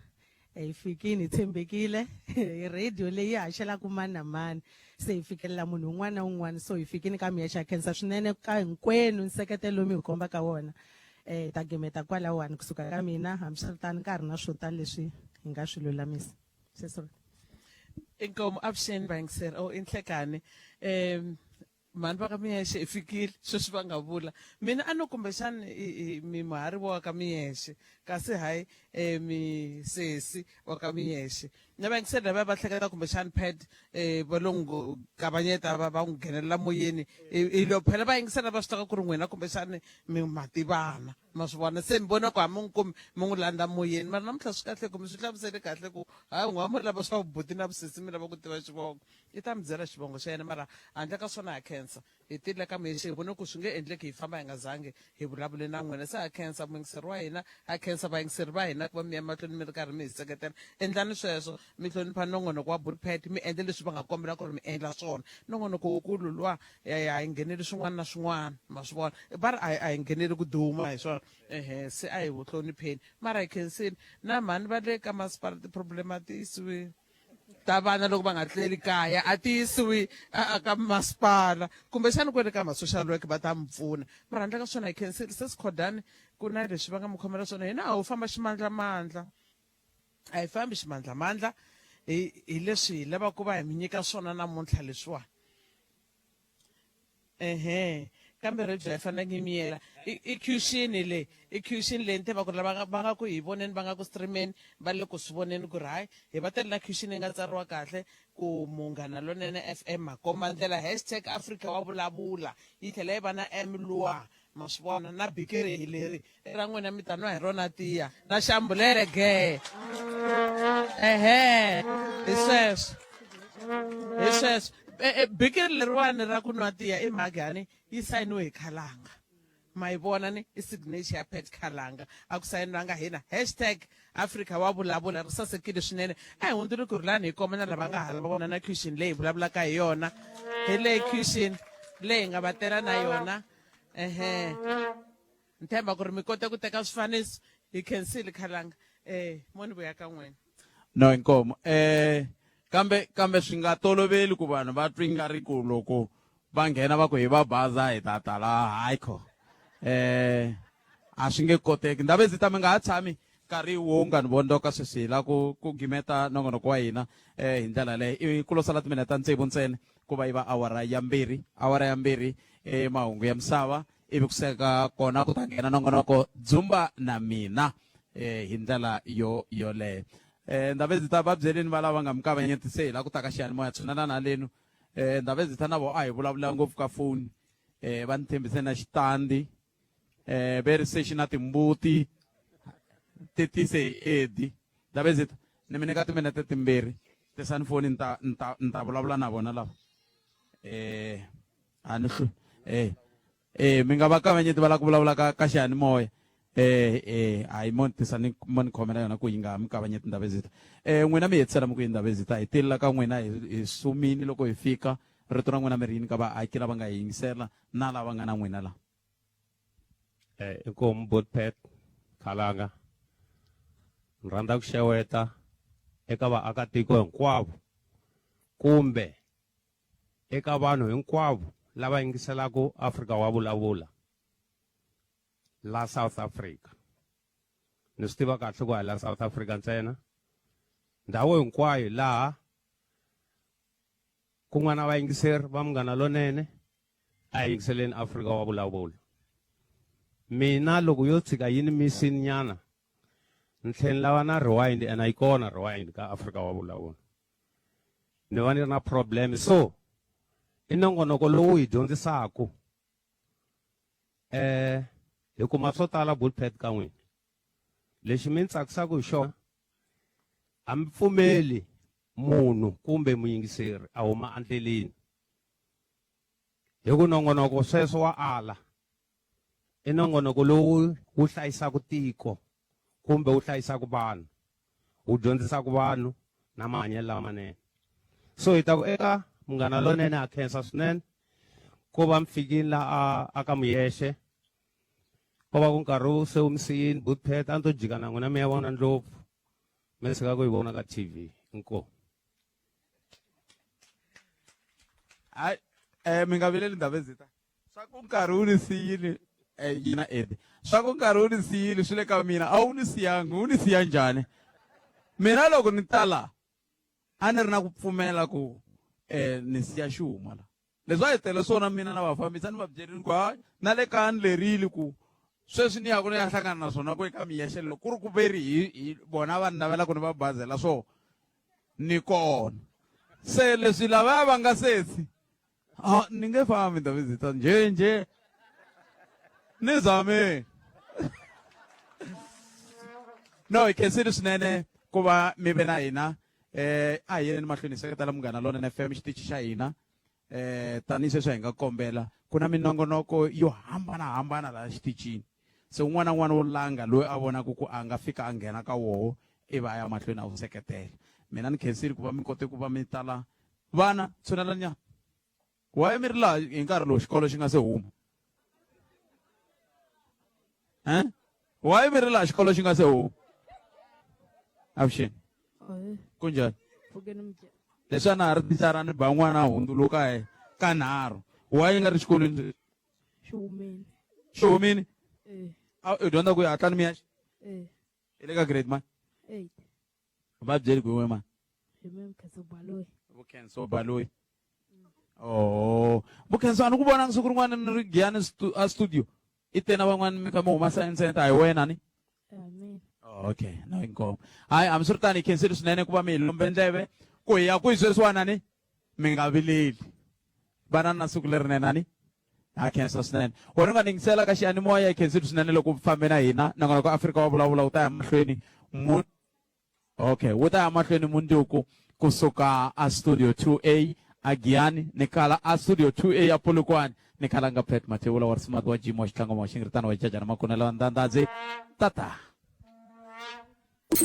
hi fikini hi tshembekile hi radio leyi haxelaka mani na mani se hi fikelela munhu un'wana na un'wana so hi fikini ka miyexe ha khensa swinene ka hinkwenu nseketelo mi hi kombaka wona ta gemeta kwalawani kusuka ka mina hambiswiritano ka ha ri na swo tala leswi hi nga swi lulamisa sweswo. Inkomo avuxeni vayingiseri i Nhlekani mhani va ka Miyexe i fikile sweswi va nga vula mina a no kumbexani mi muhari wa ka Miyexe kasi hayi misesi wa ka Miyexe na vayingiseri lava va hleketa kumbexani Pat valongo kavanyeta va n'wi nghenelela moyeni i lo phela vayingiseri va swi tiva ku ri n'wina kumbexani mi mativana ma swi vona se mi vona ku hambi mi n'wi landza moyeni mara namuntlha swi kahle ku mi swi hlamusele kahle ku hayi n'wi wa mi lava swa vubuti na vusesi mi lava ku tiva xivongo i ta mi byela xivongo xa yena mara handle ka swona ha khensa hi tile ka Miyexe hi vone ku swi nge endleki hi famba hi nga zangi hi vulavule na n'wina se ha khensa muyingiseri wa hina ha khensa vayingiseri va hina ku va mi ya mahlweni mi ri karhi mi hi seketela endlani sweswo mi hlonipha nongonoko wa Bullpet mi endle leswi va nga kombela ku ri mi endla swona nongonoko wukulu luwa a hi ngheneli swin'wana na swin'wana ma swi vona va ri a hi ngheneli ku duma hi swona se a hi wu hlonipheni mara hi khensini na mhani va le ka masipala ti-problem a ti yisiwi ta vana loko va nga tleli kaya a ti yisiwi ka masipala kumbexani kwele ka ma-social work va ta mi pfuna mara handle ka swona hi khensile se sikhodani ku na leswi va nga mi khomela swona hina a wu famba ximandlamandla a hi fambi ximandlamandla hi leswi hi lava ku va hi mi nyika swona namuntlha leswiwani kambe redio hi fanele ngi miyela i cushini le i cushini le nte va ku ri va nga ku hi voneni va nga ku streameni va le ku swi voneni ku ri hayi hi va tele na cushini yi nga tsariwa kahle ku Munghana Lonene FM makomba ndlela #Africa wa vulavula yi tlhela yi va na luwa ma swi vona na bikiri hi leri ra n'wina mi ta nwa hi rona tiya na xambulele ge hi sweswo bikiri leriwani ra ku nwa tiya i Magani yi sayiniwe hi Khalanga ma yi vona ni i signature ya Pat Khalanga a ku sayiniwanga hina #Africa wa vulavula ri sasekile swinene a hi hundzile ku ri lani hi koma na lava nga hala va vona na cushini leyi hi vulavulaka hi yona hi leyi cushini leyi hi nga va tela na yona ni tshemba ku ri mi kota ku teka swifaniso hi khensile Khalanga moni vuya ka n'wina no inkomo kambe swi nga toloveli ku vanhu va twi nga ri ku loko va nghena va ku hi va baza hi ta tala hayikho a swi nge koteki ndave ndzi ta mi nga ha tshami nkarhi wo nga ni vondoka sweswi hi la ku gimeta nongonoko wa hina hi ndlela leyo i ku lo sala timinete ta tsevu ntsena ku va yi va awara ya mbirhi mahungu ya misava ivi ku seka kona ku ta nghena nongonoko Dzumba na mina hi ndlela yoleyo ndave ndzi ta va byeleni va lava nga mi kavanyetise hi la ku ta ka xiyanimoya tshunana na lenu ndave ndzi ta na vo a hi vulavula ngopfu ka foni va ni tshembise na xitandi ve research na timbuti ti tise hi edi ndave ndzi ta ni mi nyika timinete timbirhi tisani foni ni ta vulavula na vona lava a ni mi nga va kavanyeti va la ku vulavula ka xiyanimoya hayi mo tisani mo ni khomela yona ku yi nga mi kavanyeti ndave zita n'wina mi hetisela mi ku yi ndave zita hi telela ka n'wina hi sumini loko hi fika rito ra n'wina mi ri yini ka vaaki lava nga hi yingisela na lava nga na n'wina la inkomu Bullpet Khalanga ni rhandza ku xeweta eka vaakatiko hinkwavo kumbe eka vanhu hinkwavo lava yingiselaka Africa wa vulavula la South Africa ni swi tiva kahle ku la South Africa ntsena ndhawu hinkwayo laha ku nga na vayingiseri va Munghana Lonene a hi yingiseleni Africa wa vulavula mina loko yo tshika yini misini nyana ni tlhela lava na rewind and yi kona rewind ka Africa wa vulavula ni va ni ri na problem so i nongonoko lowu hi dyondzisaka hi kuma swo tala Bullpet ka n'wina lexi mi tsakisaka hi xona a mi pfumeli munhu kumbe muyingiseri a huma endleleni hi ku nongonoko sweswo wa ala i nongonoko lowu wu hlayisaka tiko kumbe wu hlayisaka vanhu wu dyondzisaka vanhu na mahanyelo lamanene so hi ta ku eka Munghana Lonene a khensa swinene ku va mi fikile la aka Miyexe ko va ku nkarhi se wu mi siyini Bullpet a ni to jika na n'wina mi ya vona ndlopfu mi tshika ku yi vona ka TV inkomu mi nga vileli ndave zita swa ku nkarhi wu ni siyile yina Edi swa ku nkarhi wu ni siyile swi le ka mina a wu ni siyangi wu ni siya njhani mina loko ni tala a ni ri na ku pfumela ku ni siya xihuma la leswi a hi tele swona mina na vafambisi a ni va byerini ku hayi na le ka ni lerile ku sweswi ni yaku ni ya hlangana na swona ku eka miyexelo loko ku ri ku veri hi bona va ni navela ku ni va bazela swo ni kona se leswi lavaya va nga sesi ni nge fambi David njhe ni zame no hi khensile swinene ku va mi ve na hina a hi yeleni mahlweni hi seketela Munghana Lonene FM xitichi xa hina tanihi sweswi hi nga kombela ku na minongonoko yo hambanahambana laha xitichini se un'wana na un'wana wo langa loyi a vonaka ku a nga fika a nghena ka woho ivi a ya mahlweni a wu seketela mina ni khensile ku va mi kote ku va mi tala vana tshunelanyana waye mi ri laha hi nkarhi lowu xikolo xi nga se huma waye mi ri laha xikolo xi nga se huma avuxeni kunjhani leswi a na ha ri tichara ni ba n'wana hundzuluka ka nharhu waye nga ri xikolweni xi humini u dyondza ku ya hatla ni miyaxi i le ka grade mani va byeli ku iwe mani vukhenso baloyi vukhenso a ni ku vonanga siku rin'wana ni ri giyani a studio i tena van'wana mi kha mi huma science center hi wena ni okay no inkomo hayi hambiswiritani hi khensile swinene ku va mi hi lombe ndleve ku hi ya ku hi sweswiwana ni mi nga vileli vana na siku lerinene ani ha khensa swinene wena u nga ningisela ka xiyanimoya hi khensile swinene loko fambe na hina nongonoko Afrika wa vulavula wu ta ya mahlweni okay wu ta ya mahlweni mundzuku kusuka a studio 2A a Giyani ni kala a studio 2A a Polokwane ni kala nga Pet Matebula wa Smart wa Jimo xitlangwa ma xingritana wa jaja na makunela wa ndandadze tata